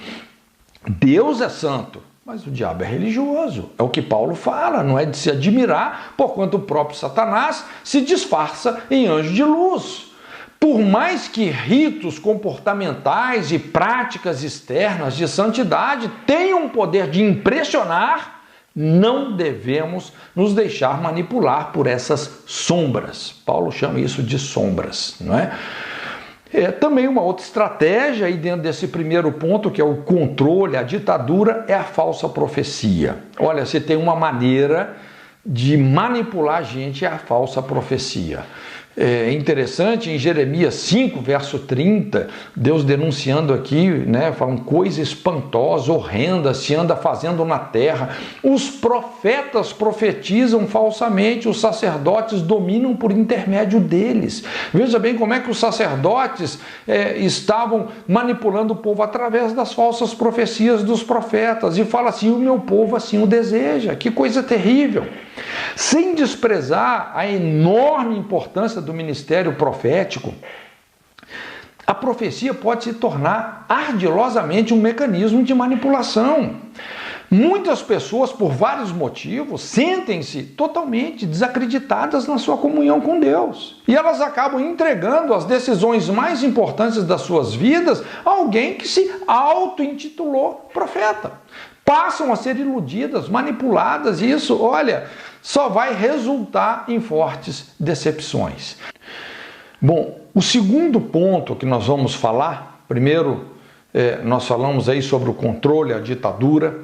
Speaker 1: Deus é santo, mas o diabo é religioso. É o que Paulo fala, não é de se admirar, porquanto o próprio Satanás se disfarça em anjo de luz. Por mais que ritos comportamentais e práticas externas de santidade tenham o poder de impressionar, não devemos nos deixar manipular por essas sombras. Paulo chama isso de sombras, não é? Também uma outra estratégia aí dentro desse primeiro ponto, que é o controle, a ditadura, é a falsa profecia. Olha, se tem uma maneira de manipular a gente, é a falsa profecia. É interessante, em Jeremias 5, verso 30, Deus denunciando aqui, né, falando coisa espantosa, horrenda, se anda fazendo na terra. Os profetas profetizam falsamente, os sacerdotes dominam por intermédio deles. Veja bem como é que os sacerdotes estavam manipulando o povo através das falsas profecias dos profetas. E fala assim, o meu povo assim o deseja. Que coisa terrível! Sem desprezar a enorme importância do ministério profético, a profecia pode se tornar ardilosamente um mecanismo de manipulação. Muitas pessoas, por vários motivos, sentem-se totalmente desacreditadas na sua comunhão com Deus. E elas acabam entregando as decisões mais importantes das suas vidas a alguém que se auto-intitulou profeta. Passam a ser iludidas, manipuladas, e isso, olha, só vai resultar em fortes decepções. Bom, o segundo ponto que nós vamos falar, primeiro nós falamos aí sobre o controle, a ditadura.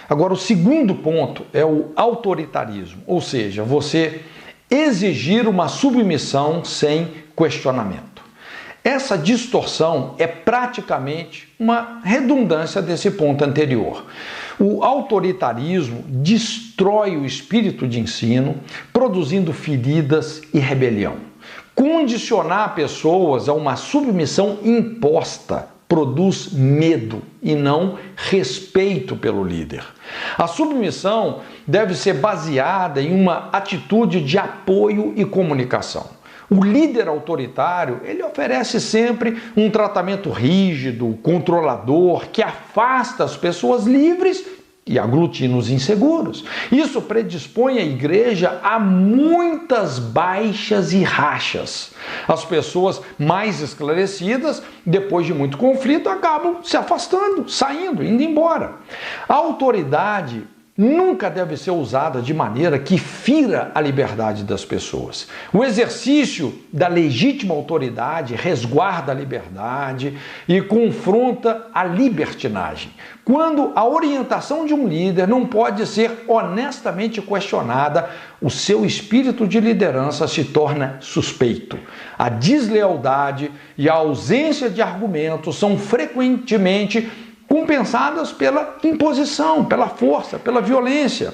Speaker 1: Agora, o segundo ponto é o autoritarismo, ou seja, você exigir uma submissão sem questionamento. Essa distorção é praticamente uma redundância desse ponto anterior. O autoritarismo destrói o espírito de ensino, produzindo feridas e rebelião. Condicionar pessoas a uma submissão imposta produz medo e não respeito pelo líder. A submissão deve ser baseada em uma atitude de apoio e comunicação. O líder autoritário, ele oferece sempre um tratamento rígido, controlador, que afasta as pessoas livres e aglutina os inseguros. Isso predispõe a igreja a muitas baixas e rachas. As pessoas mais esclarecidas, depois de muito conflito, acabam se afastando, saindo, indo embora. A autoridade nunca deve ser usada de maneira que fira a liberdade das pessoas. O exercício da legítima autoridade resguarda a liberdade e confronta a libertinagem. Quando a orientação de um líder não pode ser honestamente questionada, o seu espírito de liderança se torna suspeito. A deslealdade e a ausência de argumentos são frequentemente compensadas pela imposição, pela força, pela violência.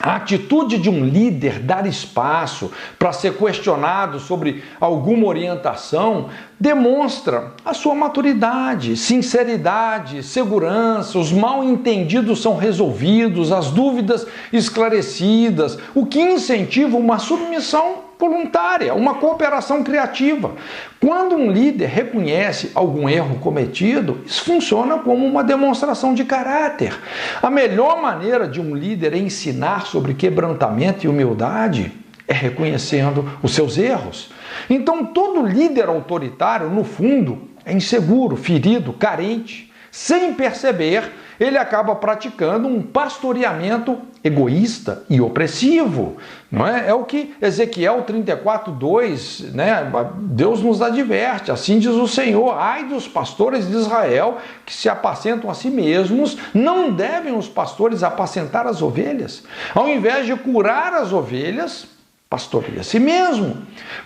Speaker 1: A atitude de um líder dar espaço para ser questionado sobre alguma orientação demonstra a sua maturidade, sinceridade, segurança, os mal-entendidos são resolvidos, as dúvidas esclarecidas, o que incentiva uma submissão voluntária, uma cooperação criativa. Quando um líder reconhece algum erro cometido, isso funciona como uma demonstração de caráter. A melhor maneira de um líder ensinar sobre quebrantamento e humildade é reconhecendo os seus erros. Então, todo líder autoritário, no fundo, é inseguro, ferido, carente. Sem perceber, ele acaba praticando um pastoreamento egoísta e opressivo. Não é? É o que Ezequiel 34:2, né? Deus nos adverte, assim diz o Senhor: ai dos pastores de Israel que se apacentam a si mesmos, não devem os pastores apacentar as ovelhas? Ao invés de curar as ovelhas, pastoreia a si mesmo,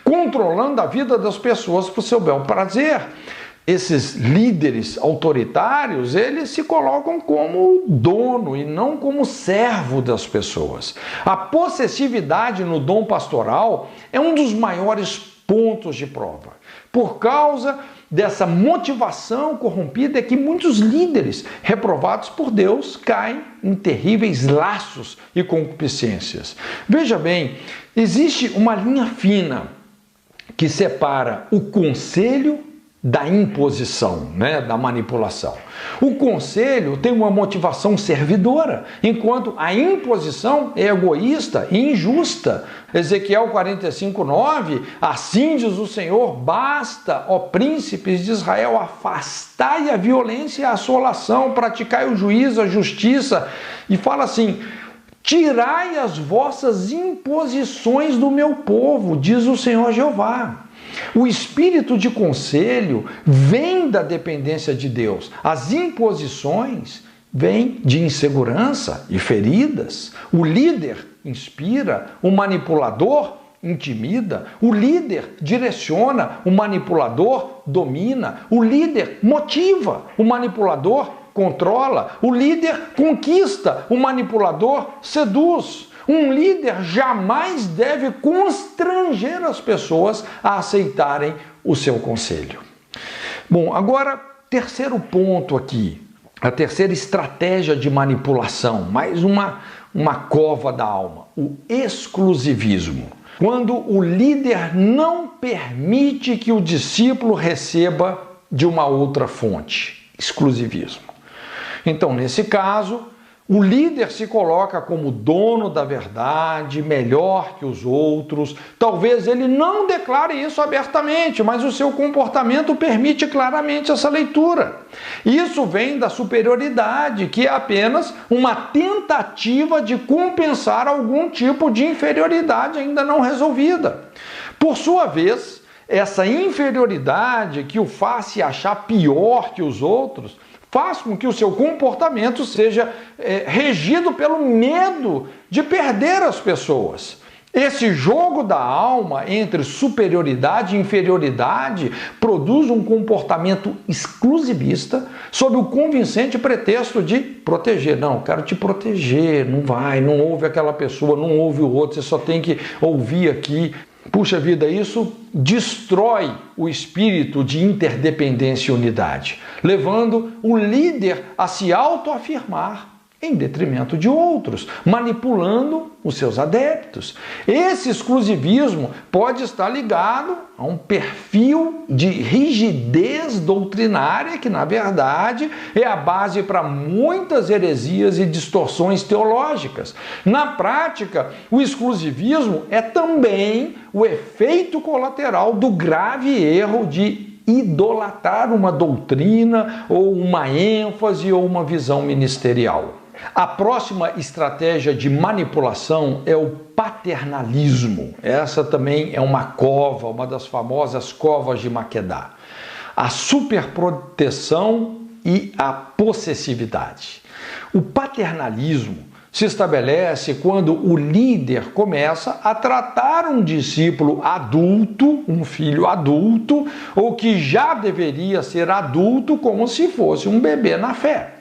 Speaker 1: controlando a vida das pessoas para o seu bel prazer. Esses líderes autoritários, eles se colocam como dono e não como servo das pessoas. A possessividade no dom pastoral é um dos maiores pontos de prova. Por causa dessa motivação corrompida é que muitos líderes reprovados por Deus caem em terríveis laços e concupiscências. Veja bem, existe uma linha fina que separa o conselho da imposição, né, da manipulação. O conselho tem uma motivação servidora, enquanto a imposição é egoísta e injusta. Ezequiel 45:9, assim diz o Senhor: basta, ó príncipes de Israel, afastai a violência e a assolação, praticai o juízo, a justiça. E fala assim: tirai as vossas imposições do meu povo, diz o Senhor Jeová. O espírito de conselho vem da dependência de Deus. As imposições vêm de insegurança e feridas. O líder inspira, o manipulador intimida, o líder direciona, o manipulador domina, o líder motiva, o manipulador controla, o líder conquista, o manipulador seduz. Um líder jamais deve constranger as pessoas a aceitarem o seu conselho. Bom, agora, terceiro ponto aqui, a terceira estratégia de manipulação, mais uma cova da alma, o exclusivismo. Quando o líder não permite que o discípulo receba de uma outra fonte, exclusivismo. Então, nesse caso, o líder se coloca como dono da verdade, melhor que os outros. Talvez ele não declare isso abertamente, mas o seu comportamento permite claramente essa leitura. Isso vem da superioridade, que é apenas uma tentativa de compensar algum tipo de inferioridade ainda não resolvida. Por sua vez, essa inferioridade que o faz se achar pior que os outros faz com que o seu comportamento seja regido pelo medo de perder as pessoas. Esse jogo da alma entre superioridade e inferioridade produz um comportamento exclusivista sob o convincente pretexto de proteger. Não, quero te proteger, não ouve aquela pessoa, não ouve o outro, você só tem que ouvir aqui. Puxa vida, isso destrói o espírito de interdependência e unidade, levando o líder a se autoafirmar em detrimento de outros, manipulando os seus adeptos. Esse exclusivismo pode estar ligado a um perfil de rigidez doutrinária que, na verdade, é a base para muitas heresias e distorções teológicas. Na prática, o exclusivismo é também o efeito colateral do grave erro de idolatrar uma doutrina ou uma ênfase ou uma visão ministerial. A próxima estratégia de manipulação é o paternalismo. Essa também é uma cova, uma das famosas covas de Maquedá. A superproteção e a possessividade. O paternalismo se estabelece quando o líder começa a tratar um discípulo adulto, um filho adulto, ou que já deveria ser adulto, como se fosse um bebê na fé.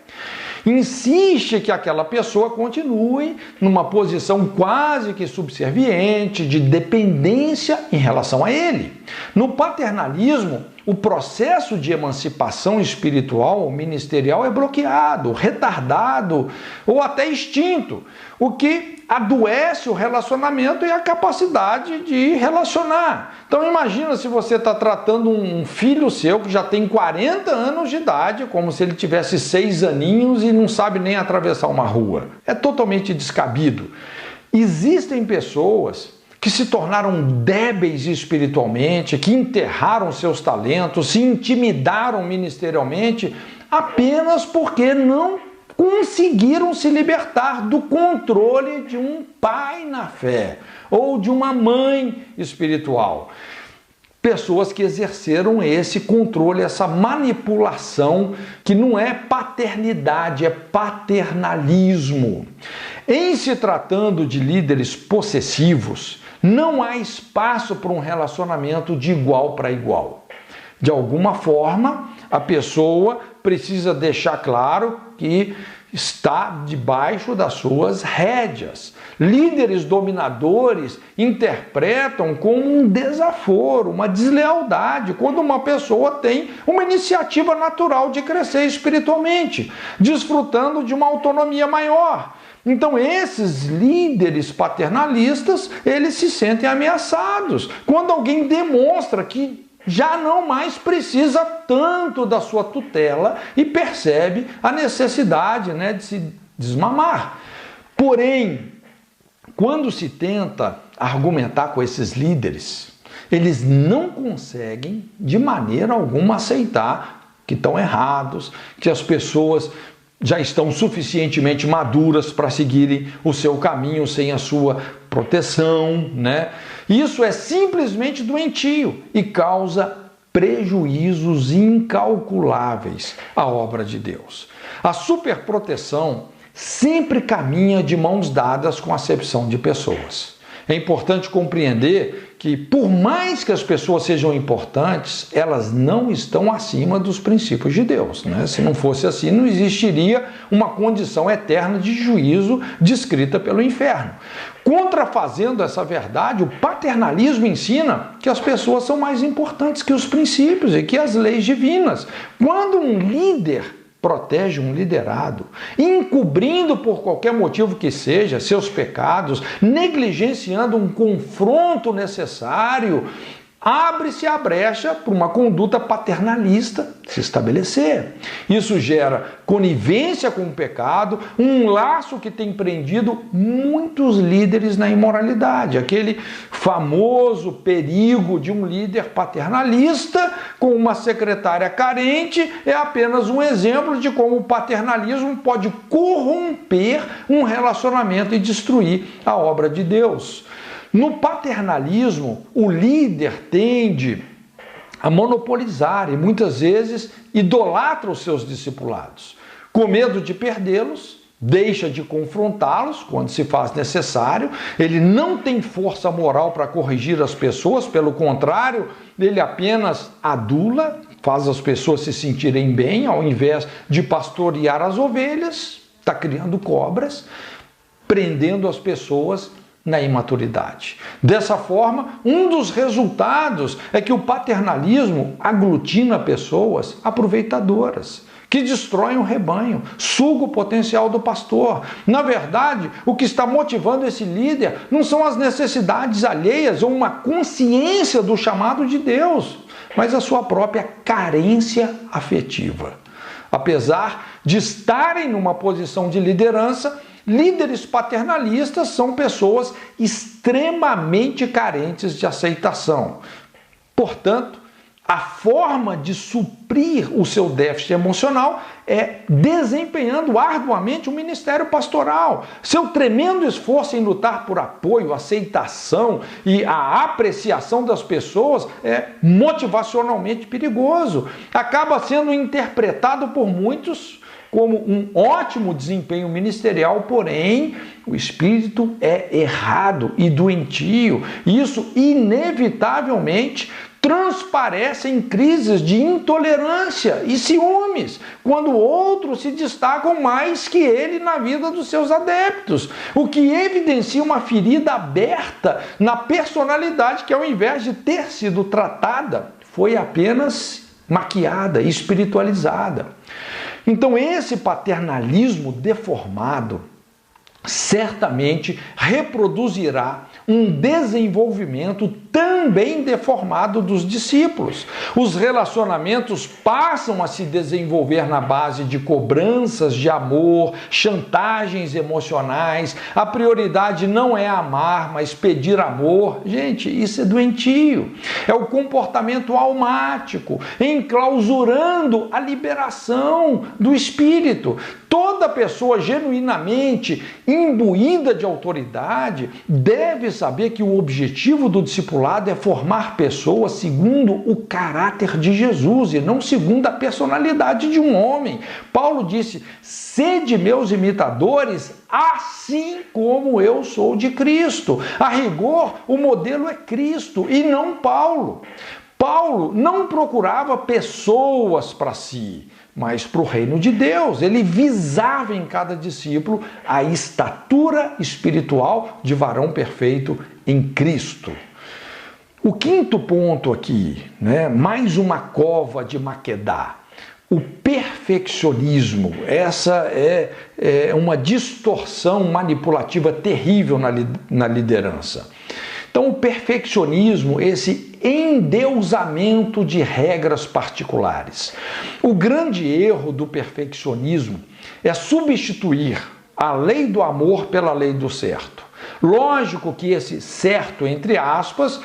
Speaker 1: insiste que aquela pessoa continue numa posição quase que subserviente, de dependência em relação a ele. No paternalismo, o processo de emancipação espiritual ou ministerial é bloqueado, retardado ou até extinto, o que adoece o relacionamento e a capacidade de relacionar. Então imagina se você está tratando um filho seu que já tem 40 anos de idade, como se ele tivesse 6 aninhos e não sabe nem atravessar uma rua. É totalmente descabido. Existem pessoas que se tornaram débeis espiritualmente, que enterraram seus talentos, se intimidaram ministerialmente, apenas porque não conseguiram se libertar do controle de um pai na fé ou de uma mãe espiritual. Pessoas que exerceram esse controle, essa manipulação, que não é paternidade, é paternalismo. Em se tratando de líderes possessivos, não há espaço para um relacionamento de igual para igual. De alguma forma, a pessoa precisa deixar claro que está debaixo das suas rédeas. Líderes dominadores interpretam como um desaforo, uma deslealdade, quando uma pessoa tem uma iniciativa natural de crescer espiritualmente, desfrutando de uma autonomia maior. Então esses líderes paternalistas, eles se sentem ameaçados quando alguém demonstra que já não mais precisa tanto da sua tutela e percebe a necessidade, de se desmamar. Porém, quando se tenta argumentar com esses líderes, eles não conseguem de maneira alguma aceitar que estão errados, que as pessoas já estão suficientemente maduras para seguirem o seu caminho sem a sua proteção, Isso é simplesmente doentio e causa prejuízos incalculáveis à obra de Deus. A superproteção sempre caminha de mãos dadas com a acepção de pessoas. É importante compreender que, por mais que as pessoas sejam importantes, elas não estão acima dos princípios de Deus. Se não fosse assim, não existiria uma condição eterna de juízo descrita pelo inferno. Contrafazendo essa verdade, o paternalismo ensina que as pessoas são mais importantes que os princípios e que as leis divinas. Quando um líder protege um liderado, encobrindo por qualquer motivo que seja seus pecados, negligenciando um confronto necessário, abre-se a brecha para uma conduta paternalista se estabelecer. Isso gera conivência com o pecado, um laço que tem prendido muitos líderes na imoralidade. Aquele famoso perigo de um líder paternalista com uma secretária carente é apenas um exemplo de como o paternalismo pode corromper um relacionamento e destruir a obra de Deus. No paternalismo, o líder tende a monopolizar e muitas vezes idolatra os seus discipulados. Com medo de perdê-los, deixa de confrontá-los quando se faz necessário, ele não tem força moral para corrigir as pessoas, pelo contrário, ele apenas adula, faz as pessoas se sentirem bem, ao invés de pastorear as ovelhas, está criando cobras, prendendo as pessoas na imaturidade. Dessa forma, um dos resultados é que o paternalismo aglutina pessoas aproveitadoras, que destroem o rebanho, suga o potencial do pastor. Na verdade, o que está motivando esse líder não são as necessidades alheias ou uma consciência do chamado de Deus, mas a sua própria carência afetiva. Apesar de estarem numa posição de liderança, líderes paternalistas são pessoas extremamente carentes de aceitação. Portanto, a forma de suprir o seu déficit emocional é desempenhando arduamente o ministério pastoral. Seu tremendo esforço em lutar por apoio, aceitação e a apreciação das pessoas é motivacionalmente perigoso. Acaba sendo interpretado por muitos como um ótimo desempenho ministerial, porém o espírito é errado e doentio. Isso inevitavelmente transparecem em crises de intolerância e ciúmes, quando outros se destacam mais que ele na vida dos seus adeptos, o que evidencia uma ferida aberta na personalidade que, ao invés de ter sido tratada, foi apenas maquiada, espiritualizada. Então, esse paternalismo deformado certamente reproduzirá um desenvolvimento também deformado dos discípulos. Os relacionamentos passam a se desenvolver na base de cobranças de amor, chantagens emocionais. A prioridade não é amar, mas pedir amor. Gente, isso é doentio. É o comportamento almático, enclausurando a liberação do espírito. Toda pessoa genuinamente imbuída de autoridade deve saber que o objetivo do discipulado é formar pessoas segundo o caráter de Jesus e não segundo a personalidade de um homem. Paulo disse: sede meus imitadores, assim como eu sou de Cristo. A rigor, o modelo é Cristo e não Paulo. Paulo não procurava pessoas para si, mas para o reino de Deus. Ele visava em cada discípulo a estatura espiritual de varão perfeito em Cristo. O quinto ponto aqui, mais uma cova de Maquedá. O perfeccionismo, essa é uma distorção manipulativa terrível na liderança. Então, o perfeccionismo, esse endeusamento de regras particulares. O grande erro do perfeccionismo é substituir a lei do amor pela lei do certo. Lógico que esse certo, entre aspas,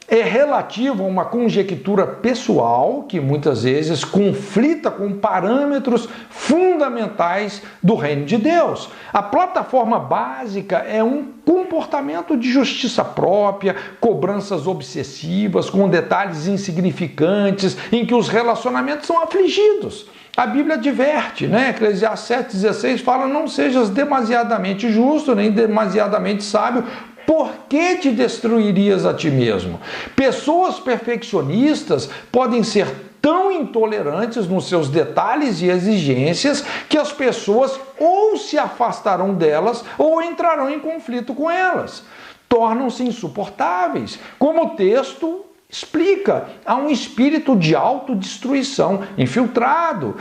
Speaker 1: é relativo a uma conjectura pessoal que muitas vezes conflita com parâmetros fundamentais do reino de Deus. A plataforma básica é um comportamento de justiça própria, cobranças obsessivas, com detalhes insignificantes, em que os relacionamentos são afligidos. A Bíblia adverte, Eclesiastes 7,16 fala: não sejas demasiadamente justo, nem demasiadamente sábio, por que te destruirias a ti mesmo? Pessoas perfeccionistas podem ser tão intolerantes nos seus detalhes e exigências que as pessoas ou se afastarão delas ou entrarão em conflito com elas. Tornam-se insuportáveis. Como o texto explica, há um espírito de autodestruição infiltrado.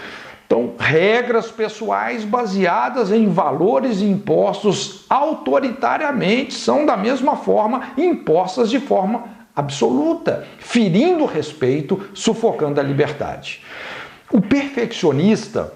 Speaker 1: Então, regras pessoais baseadas em valores impostos autoritariamente são, da mesma forma, impostas de forma absoluta, ferindo o respeito, sufocando a liberdade. O perfeccionista,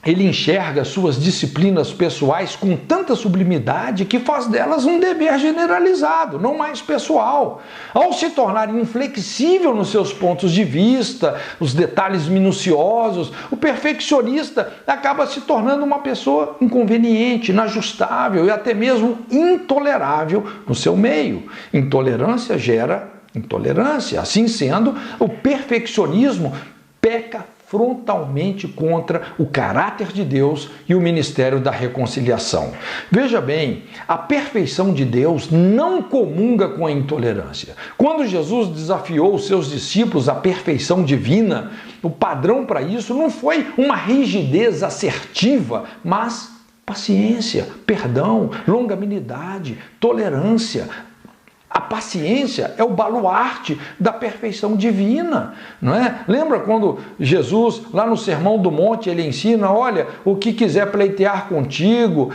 Speaker 1: ele enxerga suas disciplinas pessoais com tanta sublimidade que faz delas um dever generalizado, não mais pessoal. Ao se tornar inflexível nos seus pontos de vista, os detalhes minuciosos, o perfeccionista acaba se tornando uma pessoa inconveniente, inajustável e até mesmo intolerável no seu meio. Intolerância gera intolerância. Assim sendo, o perfeccionismo peca frontalmente contra o caráter de Deus e o ministério da reconciliação. Veja bem, a perfeição de Deus não comunga com a intolerância. Quando Jesus desafiou os seus discípulos à perfeição divina, o padrão para isso não foi uma rigidez assertiva, mas paciência, perdão, longanimidade, tolerância. A paciência é o baluarte da perfeição divina, não é? Lembra quando Jesus, lá no Sermão do Monte, ele ensina: olha, o que quiser pleitear contigo,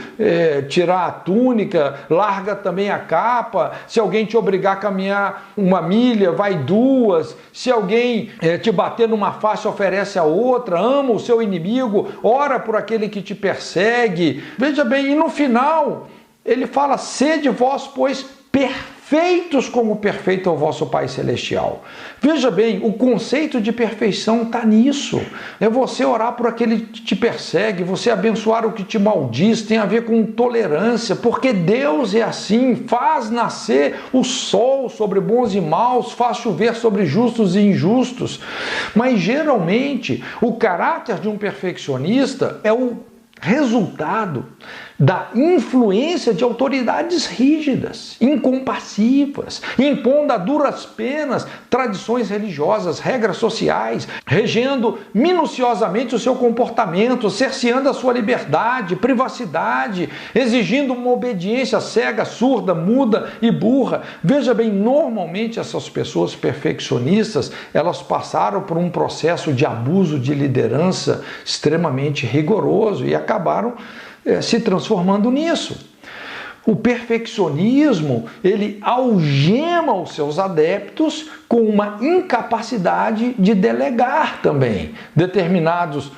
Speaker 1: tirar a túnica, larga também a capa. Se alguém te obrigar a caminhar 1 milha, vai 2. Se alguém te bater numa face, oferece a outra. Ama o seu inimigo, ora por aquele que te persegue. Veja bem, e no final, ele fala: sede vós, pois, perfeitos como perfeito é o vosso Pai Celestial. Veja bem, o conceito de perfeição está nisso. É você orar por aquele que te persegue, você abençoar o que te maldiz, tem a ver com tolerância, porque Deus é assim, faz nascer o sol sobre bons e maus, faz chover sobre justos e injustos. Mas geralmente o caráter de um perfeccionista é o resultado da influência de autoridades rígidas, incompassivas, impondo a duras penas tradições religiosas, regras sociais, regendo minuciosamente o seu comportamento, cerceando a sua liberdade, privacidade, exigindo uma obediência cega, surda, muda e burra. Veja bem, normalmente essas pessoas perfeccionistas, elas passaram por um processo de abuso de liderança extremamente rigoroso e acabaram se transformando nisso. O perfeccionismo, ele algema os seus adeptos com uma incapacidade de delegar também. Determinados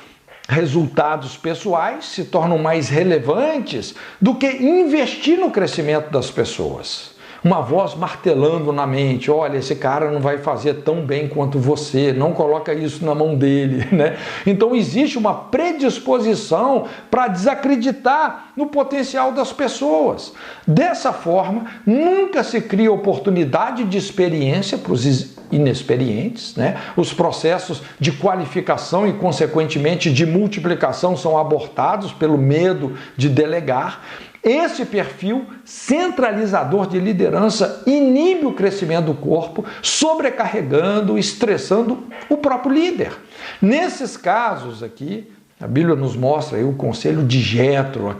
Speaker 1: resultados pessoais se tornam mais relevantes do que investir no crescimento das pessoas. Uma voz martelando na mente: olha, esse cara não vai fazer tão bem quanto você, não coloca isso na mão dele, né? Então existe uma predisposição para desacreditar no potencial das pessoas. Dessa forma, nunca se cria oportunidade de experiência para os inexperientes, né? Os processos de qualificação e, consequentemente, de multiplicação são abortados pelo medo de delegar. Esse perfil centralizador de liderança inibe o crescimento do corpo, sobrecarregando, estressando o próprio líder. Nesses casos aqui, a Bíblia nos mostra aí o conselho de Jetro,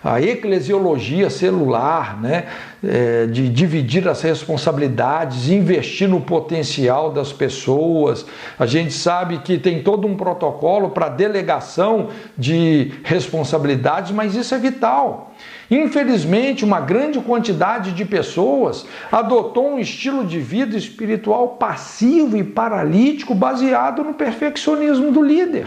Speaker 1: a eclesiologia celular, né? De dividir as responsabilidades, investir no potencial das pessoas. A gente sabe que tem todo um protocolo para delegação de responsabilidades, mas isso é vital. Infelizmente, uma grande quantidade de pessoas adotou um estilo de vida espiritual passivo e paralítico baseado no perfeccionismo do líder.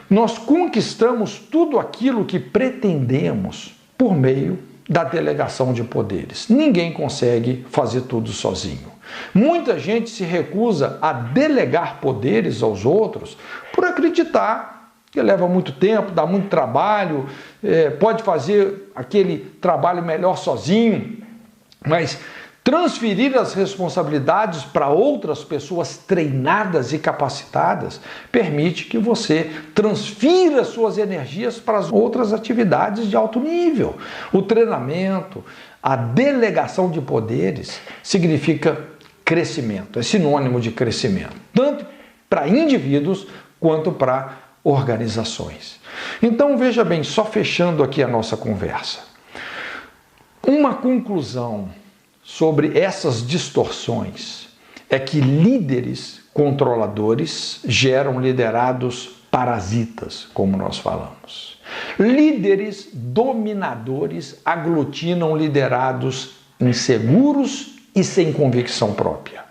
Speaker 1: Nós conquistamos tudo aquilo que pretendemos por meio da delegação de poderes. Ninguém consegue fazer tudo sozinho. Muita gente se recusa a delegar poderes aos outros por acreditar que leva muito tempo, dá muito trabalho, pode fazer aquele trabalho melhor sozinho, mas transferir as responsabilidades para outras pessoas treinadas e capacitadas permite que você transfira suas energias para as outras atividades de alto nível. O treinamento, a delegação de poderes significa crescimento, é sinônimo de crescimento, tanto para indivíduos quanto para organizações. Então veja bem, só fechando aqui a nossa conversa, uma conclusão sobre essas distorções é que líderes controladores geram liderados parasitas, como nós falamos. Líderes dominadores aglutinam liderados inseguros e sem convicção própria.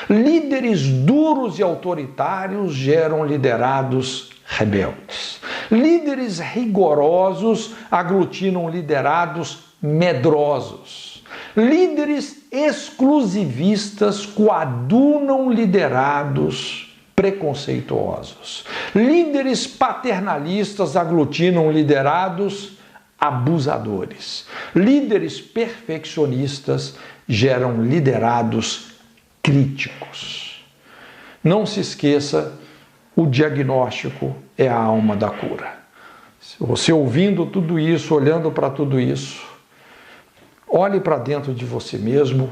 Speaker 1: Líderes duros e autoritários geram liderados rebeldes. Líderes rigorosos aglutinam liderados medrosos. Líderes exclusivistas coadunam liderados preconceituosos. Líderes paternalistas aglutinam liderados abusadores. Líderes perfeccionistas geram liderados críticos. Não se esqueça, o diagnóstico é a alma da cura. Você ouvindo tudo isso, olhando para tudo isso, olhe para dentro de você mesmo,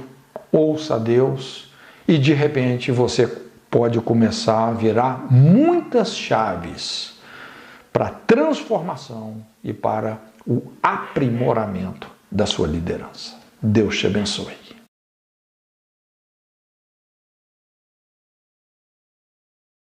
Speaker 1: ouça a Deus e de repente você pode começar a virar muitas chaves para a transformação e para o aprimoramento da sua liderança. Deus te abençoe.